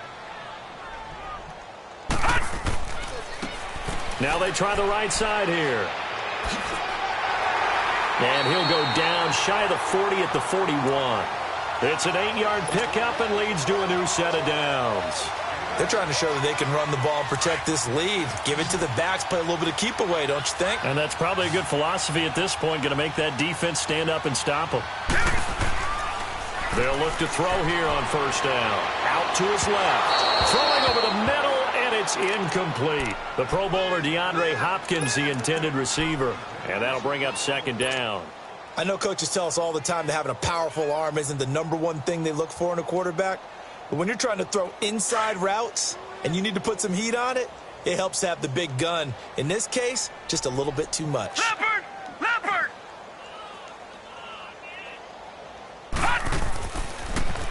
Now they try the right side here. And he'll go down shy of the 40 at the 41. It's an 8-yard pickup and leads to a new set of downs. They're trying to show that they can run the ball, protect this lead. Give it to the backs, play a little bit of keep away, don't you think? And that's probably a good philosophy at this point, going to make that defense stand up and stop them. They'll look to throw here on first down. Out to his left. Throwing over the middle, and it's incomplete. The Pro Bowler DeAndre Hopkins, the intended receiver. And that'll bring up second down. I know coaches tell us all the time that having a powerful arm isn't the #1 thing they look for in a quarterback. But when you're trying to throw inside routes and you need to put some heat on it, it helps to have the big gun. In this case, just a little bit too much. Leopard!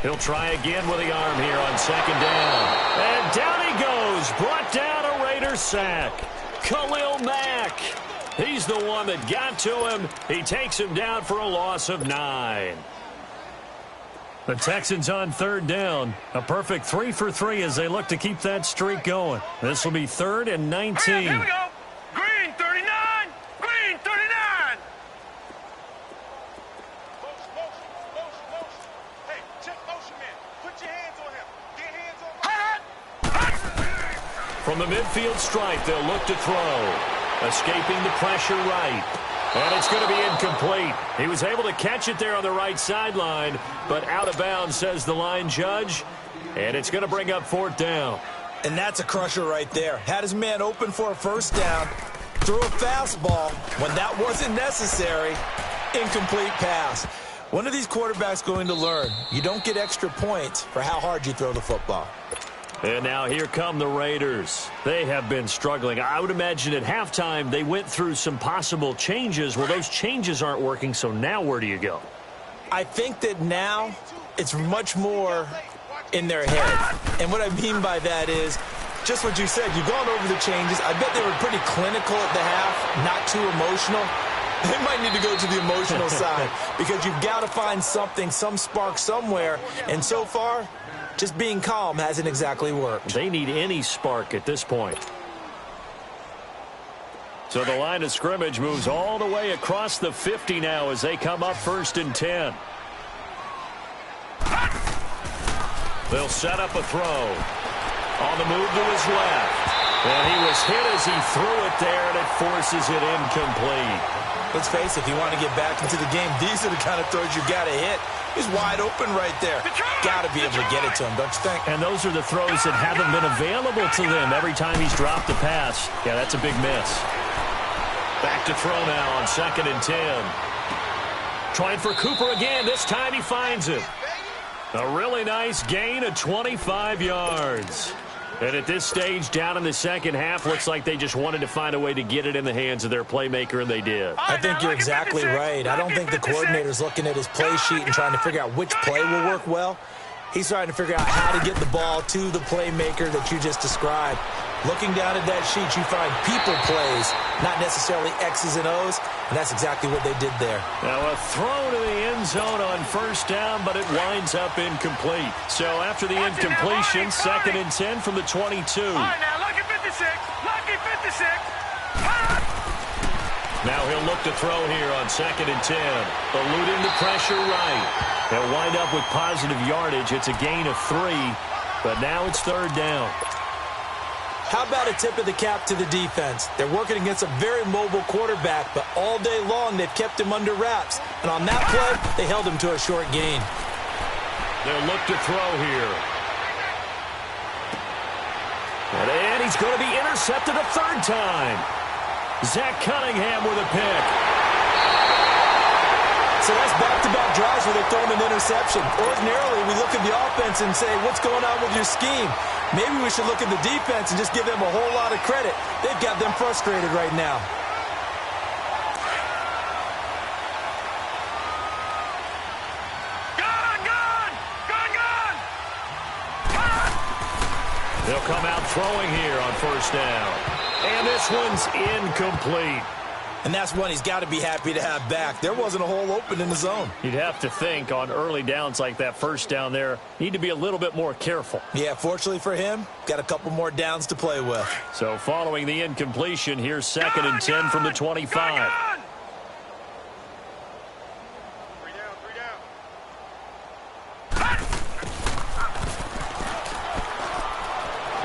He'll try again with the arm here on second down. And down he goes. Brought down a Raiders sack. Khalil Mack. He's the one that got to him. He takes him down for a loss of 9. The Texans on third down. A perfect 3 for 3 as they look to keep that streak going. This will be 3rd and 19. Here we go. Green 39. Green 39. Motion. Hey, check motion, man. Put your hands on him. Get hands on him. From the midfield stripe, they'll look to throw. Escaping the pressure right. And it's going to be incomplete. He was able to catch it there on the right sideline, but out of bounds, says the line judge. And it's going to bring up 4th down. And that's a crusher right there. Had his man open for a first down. Threw a fastball when that wasn't necessary. Incomplete pass. When are these quarterbacks going to learn? You don't get extra points for how hard you throw the football. And now here come the Raiders. They have been struggling. I would imagine at halftime they went through some possible changes. Well, those changes aren't working, so now where do you go? I think that now it's much more in their head. And what I mean by that is just what you said. You've gone over the changes. I bet they were pretty clinical at the half, not too emotional. They might need to go to the emotional side because you've got to find something, some spark somewhere. And so far, just being calm hasn't exactly worked. They need any spark at this point. So the line of scrimmage moves all the way across the 50 now as they come up 1st and 10. They'll set up a throw. On the move to his left. And he was hit as he threw it there, and it forces it incomplete. Let's face it, if you want to get back into the game, these are the kind of throws you got to hit. He's wide open right there. Got to be able to get it to him, don't you think? And those are the throws that haven't been available to them every time he's dropped a pass. Yeah, that's a big miss. Back to throw now on 2nd and 10. Trying for Cooper again. This time he finds it. A really nice gain of 25 yards. And at this stage, down in the second half, looks like they just wanted to find a way to get it in the hands of their playmaker, and they did. I think you're exactly right. I don't think the coordinator's looking at his play sheet and trying to figure out which play will work well. He's trying to figure out how to get the ball to the playmaker that you just described. Looking down at that sheet, you find people plays, not necessarily X's and O's, and that's exactly what they did there. Now a throw to the end zone on 1st down, but it winds up incomplete. So after the incompletion, 2nd and 10 from the 22. All right, now, lucky 56. Lucky 56. Now he'll look to throw here on 2nd and 10. Eluding the pressure right. They'll wind up with positive yardage. It's a gain of 3, but now it's 3rd down. How about a tip of the cap to the defense? They're working against a very mobile quarterback, but all day long they've kept him under wraps. And on that play, they held him to a short gain. They'll look to throw here. And he's going to be intercepted a 3rd time. Zach Cunningham with a pick. So that's back-to-back drives where they've thrown an interception. Ordinarily, we look at the offense and say, what's going on with your scheme? Maybe we should look at the defense and just give them a whole lot of credit. They've got them frustrated right now. They'll come out throwing here on 1st down. And this one's incomplete. And that's one he's got to be happy to have back. There wasn't a hole open in the zone. You'd have to think on early downs like that 1st down there, need to be a little bit more careful. Yeah, fortunately for him, got a couple more downs to play with. So following the incompletion, here's 2nd and 10 from the 25.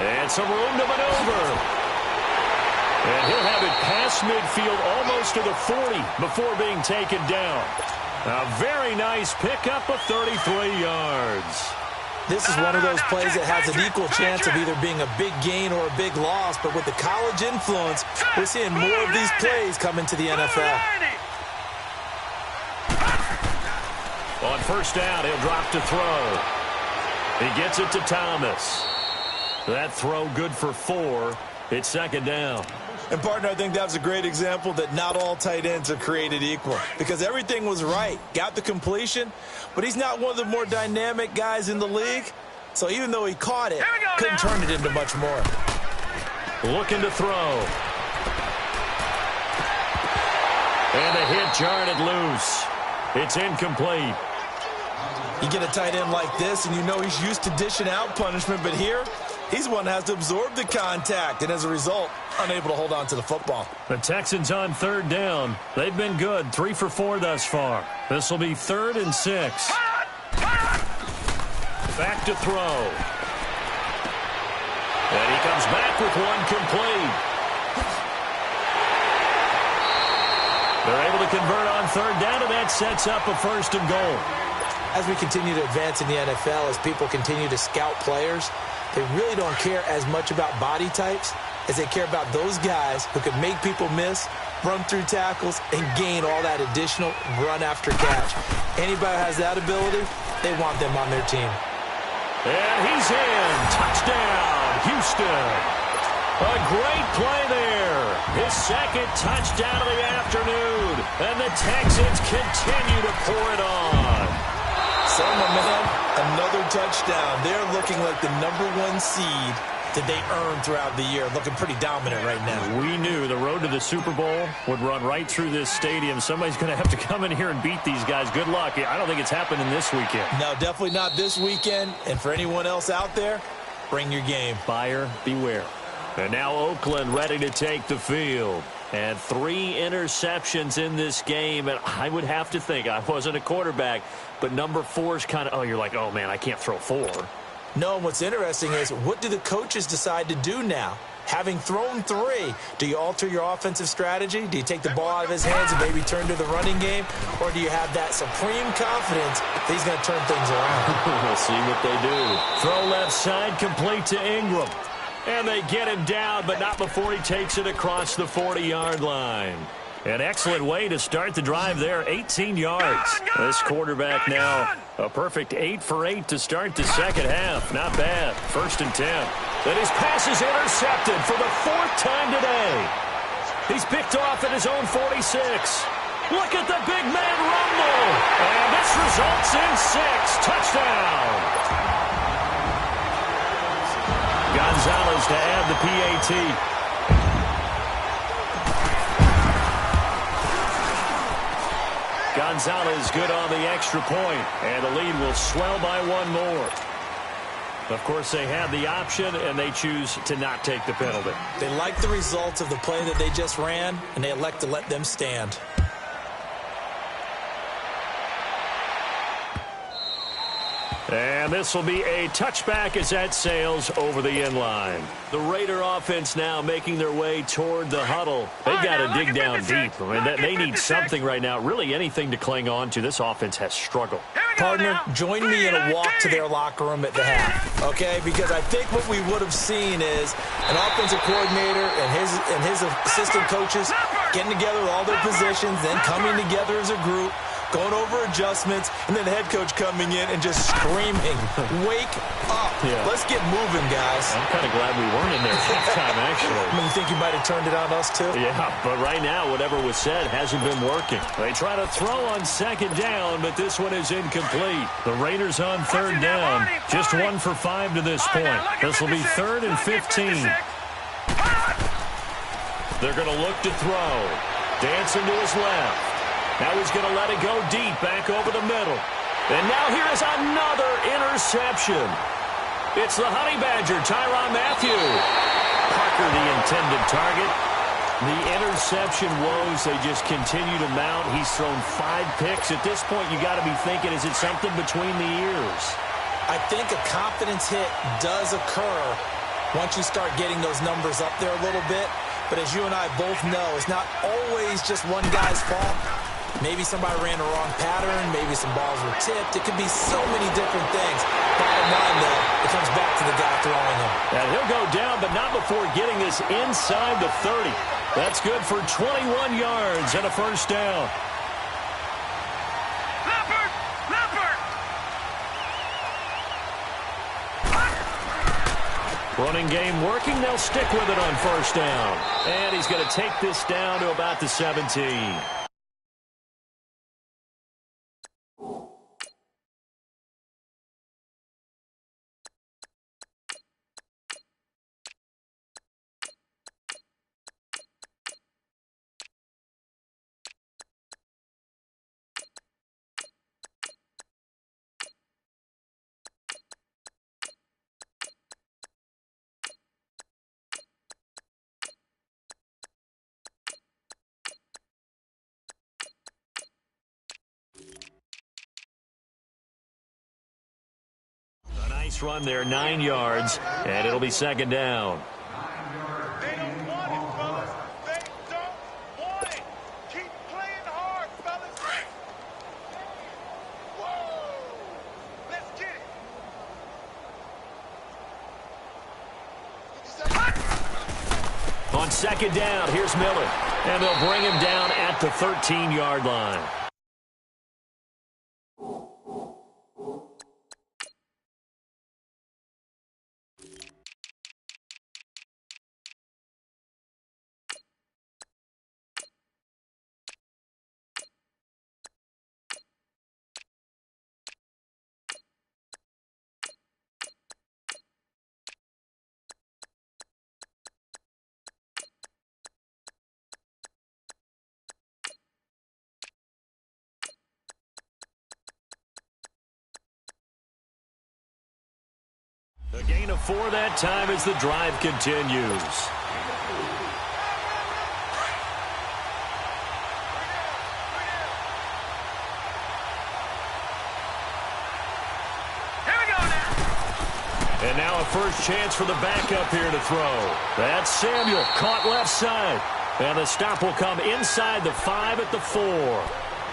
And some room to maneuver. And he'll have it past midfield almost to the 40 before being taken down. A very nice pickup of 33 yards. This is one of those plays that has an equal chance of either being a big gain or a big loss, but with the college influence, we're seeing more of these plays come into the NFL. On 1st down, he'll drop to throw. He gets it to Thomas. That throw good for 4. It's 2nd down. And, partner, I think that was a great example that not all tight ends are created equal because everything was right. Got the completion, but he's not one of the more dynamic guys in the league. So even though he caught it, couldn't turn it into much more. Looking to throw. And the hit jarred it loose. It's incomplete. You get a tight end like this, and you know he's used to dishing out punishment, but here, he's one that has to absorb the contact, and as a result, unable to hold on to the football. The Texans on 3rd down. They've been good, 3 for 4 thus far. This will be 3rd and 6. Back to throw. And he comes back with one complete. They're able to convert on 3rd down, and that sets up a 1st and goal. As we continue to advance in the NFL, as people continue to scout players, they really don't care as much about body types as they care about those guys who can make people miss, run through tackles, and gain all that additional run after catch. Anybody who has that ability, they want them on their team. And he's in. Touchdown, Houston. A great play there. His 2nd touchdown of the afternoon. And the Texans continue to pour it on. So Say, my man, another touchdown. They're looking like the #1 seed that they earned throughout the year. Looking pretty dominant right now. We knew the road to the Super Bowl would run right through this stadium. Somebody's going to have to come in here and beat these guys. Good luck. I don't think it's happening this weekend. No, definitely not this weekend. And for anyone else out there, bring your game. Buyer beware. And now Oakland ready to take the field. And 3 interceptions in this game. And I would have to think, I wasn't a quarterback, but number 4 is kind of, you're like, oh, man, I can't throw 4. No, what's interesting is, what do the coaches decide to do now? Having thrown 3, do you alter your offensive strategy? Do you take the ball out of his hands and maybe turn to the running game? Or do you have that supreme confidence that he's going to turn things around? We'll see what they do. Throw left side, complete to Ingram. And they get him down, but not before he takes it across the 40-yard line. An excellent way to start the drive there, 18 yards. This quarterback now a perfect 8 for 8 to start the second half. Not bad. 1st and 10. Then his pass is intercepted for the 4th time today. He's picked off at his own 46. Look at the big man rumble. And this results in 6. Touchdown. Gonzalez to add the PAT. Gonzalez good on the extra point, and the lead will swell by 1 more. Of course, they had the option, and they choose to not take the penalty. They like the results of the play that they just ran, and they elect to let them stand. And this will be a touchback as that sails over the end line. The Raider offense now making their way toward the huddle. They've got to dig down deep. I mean, they need something right now, really anything to cling on to. This offense has struggled. Partner, join me in a walk to their locker room at the half, okay? Because I think what we would have seen is an offensive coordinator and his assistant coaches getting together with all their positions, then coming together as a group, going over adjustments, and then the head coach coming in and just screaming, wake up. Yeah. Let's get moving, guys. I'm kind of glad we weren't in there halftime, actually. You think you might have turned it on us, too? Yeah, but right now, whatever was said hasn't been working. They try to throw on 2nd down, but this one is incomplete. The Raiders on 3rd down. Just 1 for 5 to this point. This will be 3rd and 15. They're going to look to throw. Dancing to his left. Now he's going to let it go deep, back over the middle. And now here is another interception. It's the Honey Badger, Tyrann Mathieu. Parker, the intended target. The interception woes, they just continue to mount. He's thrown 5 picks. At this point, you got to be thinking, is it something between the ears? I think a confidence hit does occur once you start getting those numbers up there a little bit. But as you and I both know, it's not always just one guy's fault. Maybe somebody ran the wrong pattern. Maybe some balls were tipped. It could be so many different things. Bottom line, though, it comes back to the guy throwing them. And he'll go down, but not before getting this inside the 30. That's good for 21 yards and a 1st down. Running game working. They'll stick with it on 1st down. And he's going to take this down to about the 17. Nice run there, 9 yards, and it'll be 2nd down. They don't want it, fellas. They don't want it. Keep playing hard, fellas. Whoa! Let's get it. On 2nd down, here's Miller, and they'll bring him down at the 13-yard line. gain of 4 that time as the drive continues. And now a first chance for the backup here to throw. That's Samuel, caught left side. And the stop will come inside the 5 at the 4.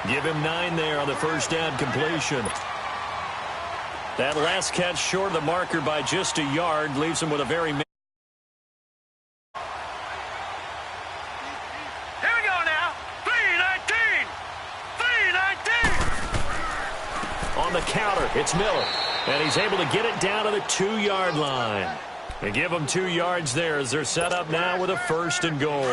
Give him 9 there on the first down completion. That last catch short of the marker by just a yard leaves him with a very... Here we go now. 319. 319. On the counter, it's Miller. And he's able to get it down to the 2-yard line. They give them 2 yards there as they're set up now with a 1st and goal.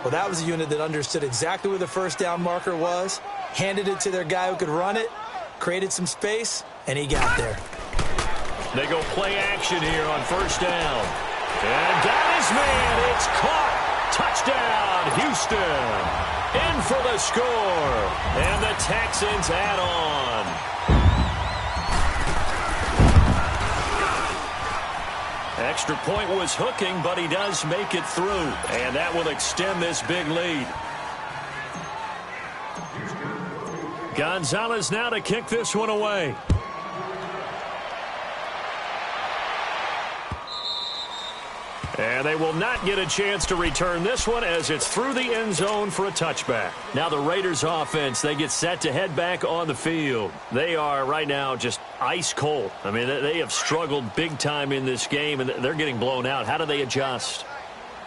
Well, that was a unit that understood exactly where the first down marker was, handed it to their guy who could run it, created some space, and he got there. They go play action here on first down. And that is man. It's caught. Touchdown, Houston. In for the score. And the Texans add on. Extra point was hooking, but he does make it through. And that will extend this big lead. Gonzalez now to kick this one away. And they will not get a chance to return this one as it's through the end zone for a touchback. Now the Raiders offense, they get set to head back on the field. They are right now just ice cold. I mean, they have struggled big time in this game, and they're getting blown out. How do they adjust?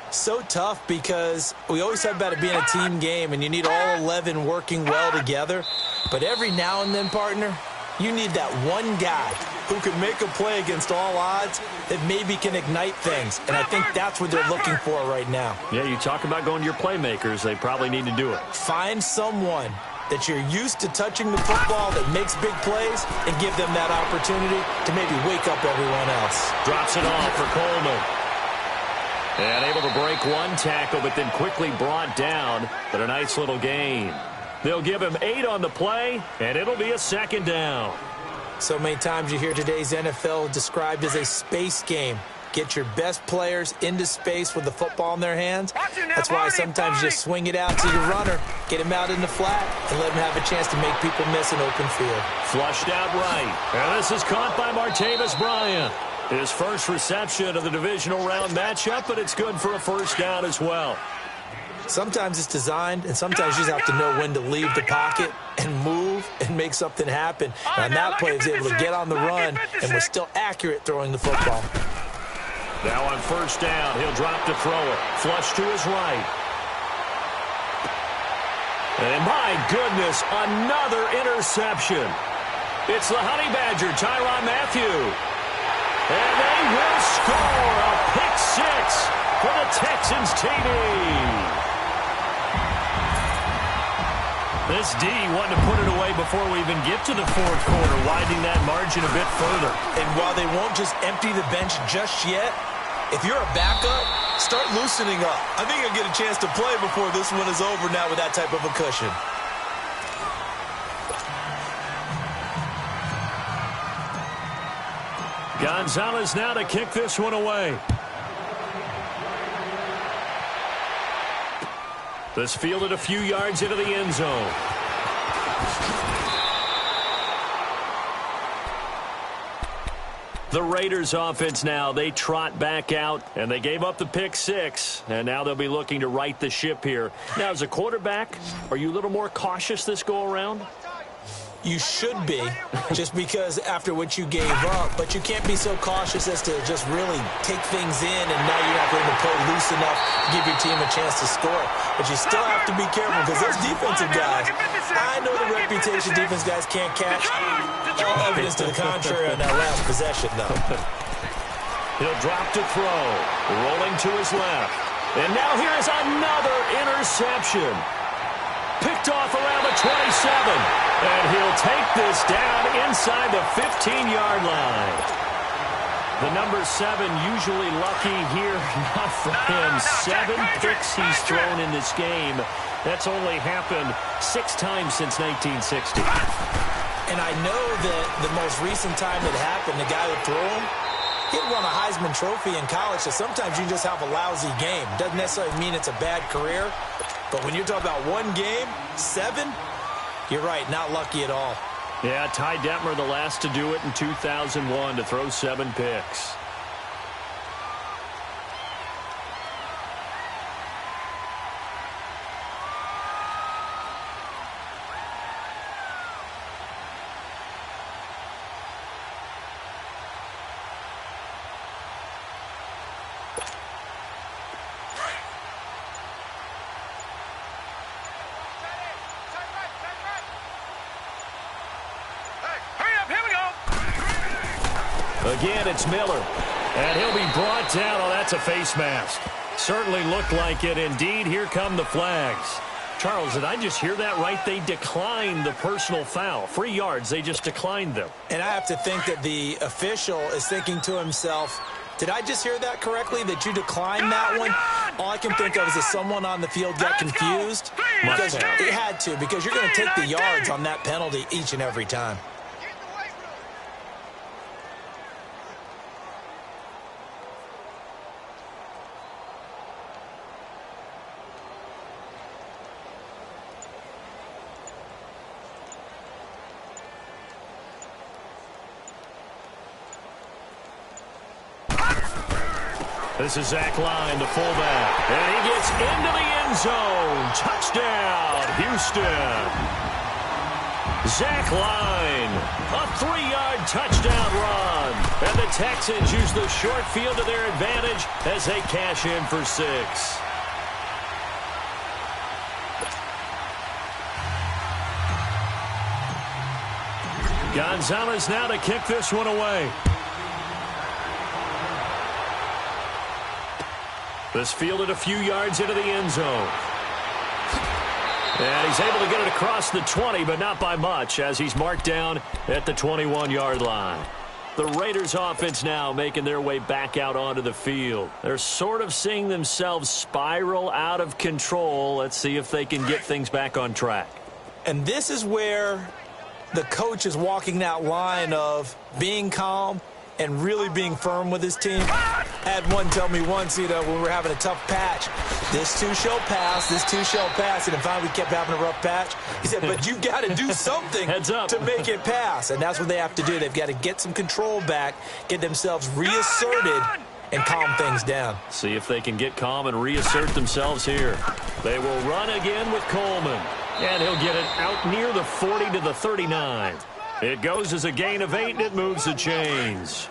So tough because we always talk about it being a team game, and you need all 11 working well together. But every now and then, partner, you need that one guy who can make a play against all odds that maybe can ignite things. And I think that's what they're looking for right now. Yeah, you talk about going to your playmakers. They probably need to do it. Find someone that you're used to touching the football that makes big plays and give them that opportunity to maybe wake up everyone else. Drops it off for Coleman. And able to break one tackle, but then quickly brought down. But a nice little gain. They'll give him 8 on the play, and it'll be a 2nd down. So many times you hear today's NFL described as a space game. Get your best players into space with the football in their hands. That's why sometimes you just swing it out to your runner, get him out in the flat, and let him have a chance to make people miss an open field. Flushed out right. And this is caught by Martavis Bryant. His first reception of the divisional round matchup, but it's good for a 1st down as well. Sometimes it's designed, and sometimes you just have to know when to leave the pocket and move and make something happen. And on that play, he was able to get on the run and was still accurate throwing the football. Now on 1st down, he'll drop to throw it. Flush to his right. And my goodness, another interception. It's the Honey Badger, Tyrann Mathieu. And they will score a pick 6 for the Texans TD. This D wanted to put it away before we even get to the 4th quarter, widening that margin a bit further. And while they won't just empty the bench just yet, if you're a backup, start loosening up. I think you'll get a chance to play before this one is over now with that type of a cushion. Gonzalez now to kick this one away. This fielded a few yards into the end zone. The Raiders offense now, they trot back out, and they gave up the pick 6, and now they'll be looking to right the ship here. Now, as a quarterback, are you a little more cautious this go-around? You should be, just because after what you gave up, but you can't be so cautious as to just really take things in, and now you're not going to play loose enough to give your team a chance to score. But you still have to be careful because those defensive guys, I know the reputation defense guys can't catch. All evidence to the contrary on that last possession, though. He'll drop to throw, rolling to his left. And now here's another interception. Picked off around the 27. And he'll take this down inside the 15-yard line. The number 7 usually lucky here. Not for him. 7 picks he's thrown in this game. That's only happened 6 times since 1960. And I know that the most recent time it happened, the guy who threw him, He had won a Heisman Trophy in college, so sometimes you can just have a lousy game. Doesn't necessarily mean it's a bad career. But when you're talking about one game, 7, you're right, not lucky at all. Yeah, Ty Detmer, the last to do it in 2001, to throw 7 picks. Again, it's Miller. And he'll be brought down. Oh, that's a face mask. Certainly looked like it. Indeed, here come the flags. Charles, did I just hear that right? They declined the personal foul. 3 yards, they just declined them. And I have to think that the official is thinking to himself, did I just hear that correctly, that you declined that one? All I can think of is that someone on the field got confused. Because it had to, because you're going to take the yards on that penalty each and every time. This is Zach Line, the fullback. And he gets into the end zone. Touchdown, Houston. Zach Line, a 3-yard touchdown run. And the Texans use the short field to their advantage as they cash in for 6. Gonzalez now to kick this one away. This fielded a few yards into the end zone. And he's able to get it across the 20, but not by much, as he's marked down at the 21-yard line. The Raiders offense now making their way back out onto the field. They're sort of seeing themselves spiral out of control. Let's see if they can get things back on track. And this is where the coach is walking that line of being calm and really being firm with his team. I had one tell me once, when we were having a tough patch, this too shall pass, this too shall pass. And finally we kept having a rough patch. He said, but you've got to do something to make it pass. And that's what they have to do. They've got to get some control back, get themselves reasserted, and calm things down. See if they can get calm and reassert themselves here. They will run again with Coleman. And he'll get it out near the 40 to the 39. It goes as a gain of 8, and it moves the chains.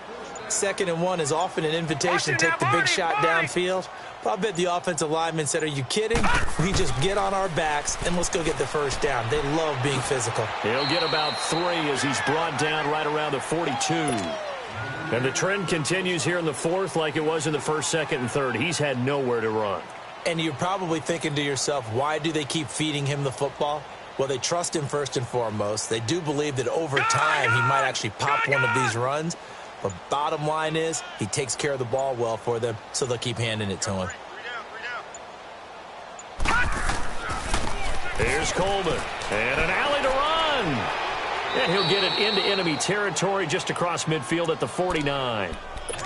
2nd and 1 is often an invitation to take the big shot downfield. But I bet the offensive lineman said, are you kidding? We just get on our backs, and let's go get the first down. They love being physical. He'll get about 3 as he's brought down right around the 42. And the trend continues here in the 4th like it was in the 1st, 2nd, and 3rd. He's had nowhere to run. And you're probably thinking to yourself, why do they keep feeding him the football? Well, they trust him first and foremost. They do believe that over time he might actually pop one of these runs. But bottom line is he takes care of the ball well for them, so they'll keep handing it to him. Here's Coleman. And an alley to run. And he'll get it into enemy territory just across midfield at the 49.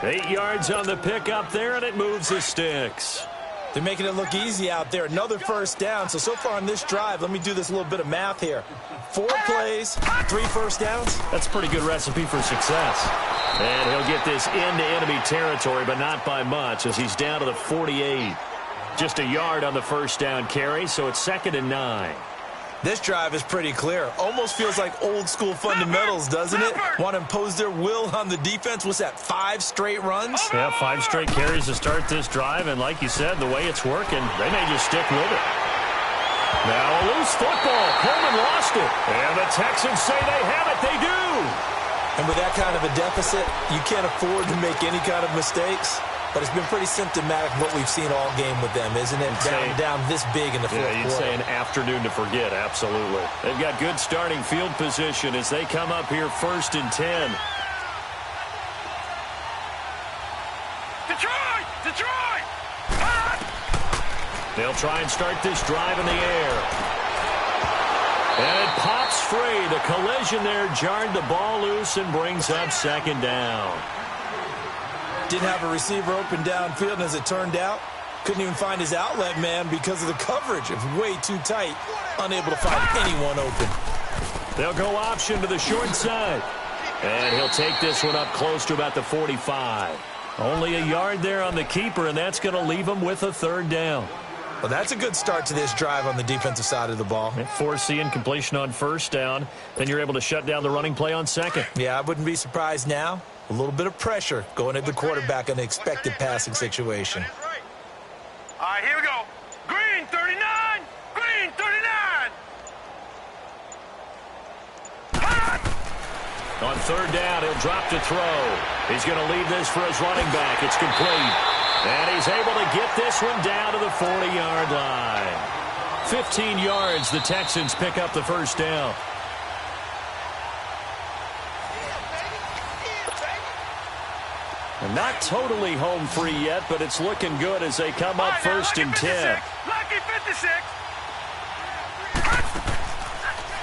8 yards on the pickup there, and it moves the sticks. They're making it look easy out there. Another first down. So far on this drive, let me do this little bit of math here. 4 plays, 3 first downs. That's a pretty good recipe for success. And he'll get this into enemy territory, but not by much, as he's down to the 48. Just a yard on the first down carry, so it's 2nd and 9. This drive is pretty clear. Almost feels like old school fundamentals, doesn't it? Want to impose their will on the defense. What's that, 5 straight runs? Yeah, 5 straight carries to start this drive, and like you said, the way it's working, they may just stick with it. Now a loose football. Coleman lost it. And the Texans say they have it. They do. And with that kind of a deficit, you can't afford to make any kind of mistakes. But it's been pretty symptomatic of what we've seen all game with them, isn't it? Down this big in the fourth quarter. You'd say an afternoon to forget, absolutely. They've got good starting field position as they come up here 1st and 10. Detroit! They'll try and start this drive in the air. And it pops free. The collision there jarred the ball loose and brings up 2nd down. Didn't have a receiver open downfield, and as it turned out, couldn't even find his outlet man because of the coverage. It was way too tight, unable to find anyone open. They'll go option to the short side. And he'll take this one up close to about the 45. Only a yard there on the keeper, and that's going to leave him with a third down. Well, that's a good start to this drive on the defensive side of the ball. Force the incompletion on first down. Then you're able to shut down the running play on second. Yeah, I wouldn't be surprised now. A little bit of pressure going at the quarterback in an expected passing situation. All right, here we go. Green 39! Green 39! On third down, he'll drop to throw. He's going to leave this for his running back. It's complete. And he's able to get this one down to the 40-yard line. 15 yards, the Texans pick up the first down. And not totally home free yet, but it's looking good as they come up first and 10. Lucky 56.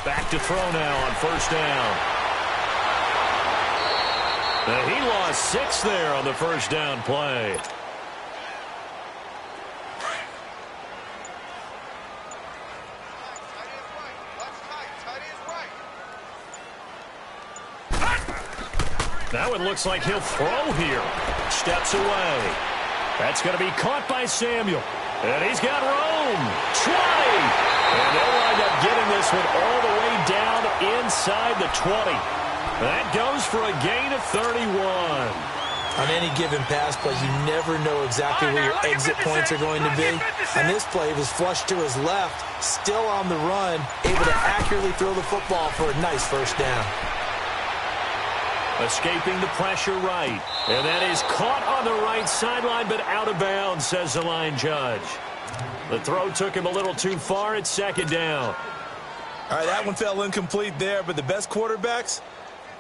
Back to throw now on first down. And he lost 6 there on the first down play. Now it looks like he'll throw here. Steps away. That's going to be caught by Samuel. And he's got room. 20. And they'll wind up getting this one all the way down inside the 20. That goes for a gain of 31. On any given pass play, you never know exactly where your exit points are going to be. On this play, he was flushed to his left, still on the run, able to accurately throw the football for a nice first down. Escaping the pressure right. And that is caught on the right sideline, but out of bounds, says the line judge. The throw took him a little too far. It's second down. All right, that one fell incomplete there, but the best quarterbacks,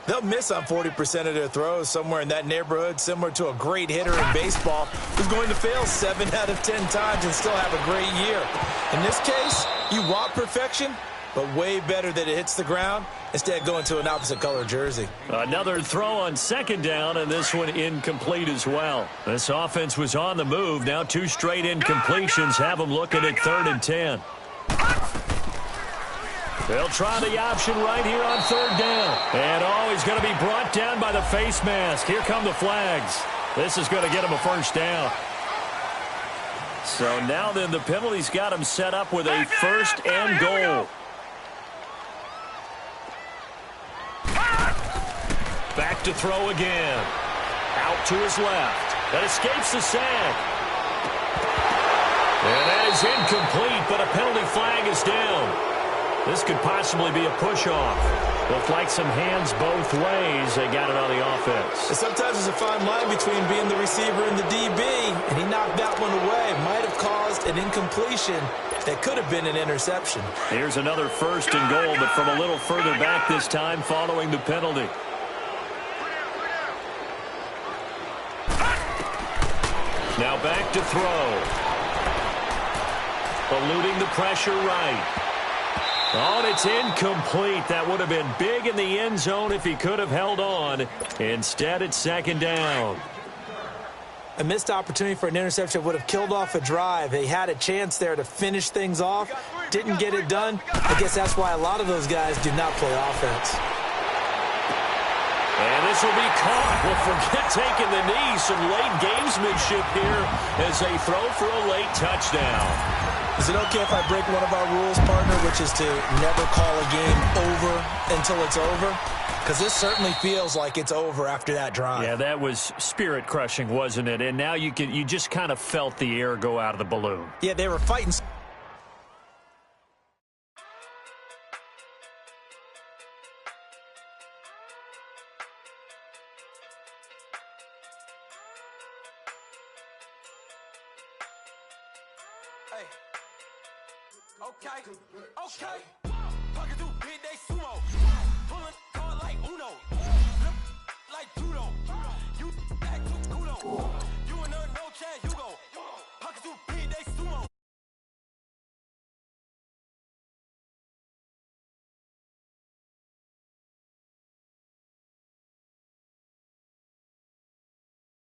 they'll miss on 40% of their throws, somewhere in that neighborhood, similar to a great hitter in baseball who's going to fail 7 out of 10 times and still have a great year. In this case, you want perfection, but way better that it hits the ground instead of going to an opposite color jersey. Another throw on second down, and this one incomplete as well. This offense was on the move. Now 2 straight incompletions have them looking at 3rd and 10. They'll try the option right here on third down. And he's going to be brought down by the face mask. Here come the flags. This is going to get him a first down. So now then the penalty's got him set up with a first and goal. Back to throw again. Out to his left. That escapes the sack. And that is incomplete, but a penalty flag is down. This could possibly be a push-off. Looked like some hands both ways. They got it on the offense. And sometimes there's a fine line between being the receiver and the DB, and he knocked that one away. Might have caused an incompletion that could have been an interception. Here's another first and goal, but from a little further back this time following the penalty. Now back to throw. Eluding the pressure right. Oh, and it's incomplete. That would have been big in the end zone if he could have held on. Instead, it's second down. A missed opportunity for an interception would have killed off a drive. They had a chance there to finish things off. Didn't get it done. I guess that's why a lot of those guys do not play offense. And this will be caught. Well, forget taking the knee. Some late gamesmanship here as they throw for a late touchdown. Is it okay if I break one of our rules, partner, which is to never call a game over until it's over? Because this certainly feels like it's over after that drive. Yeah, that was spirit-crushing, wasn't it? And now you just kind of felt the air go out of the balloon. Yeah, they were fighting. Okay. Pocket through big day sumo. Pulling card like Uno. Like judo. You act too kudo. You and no chance, you go. Pocket through big day sumo.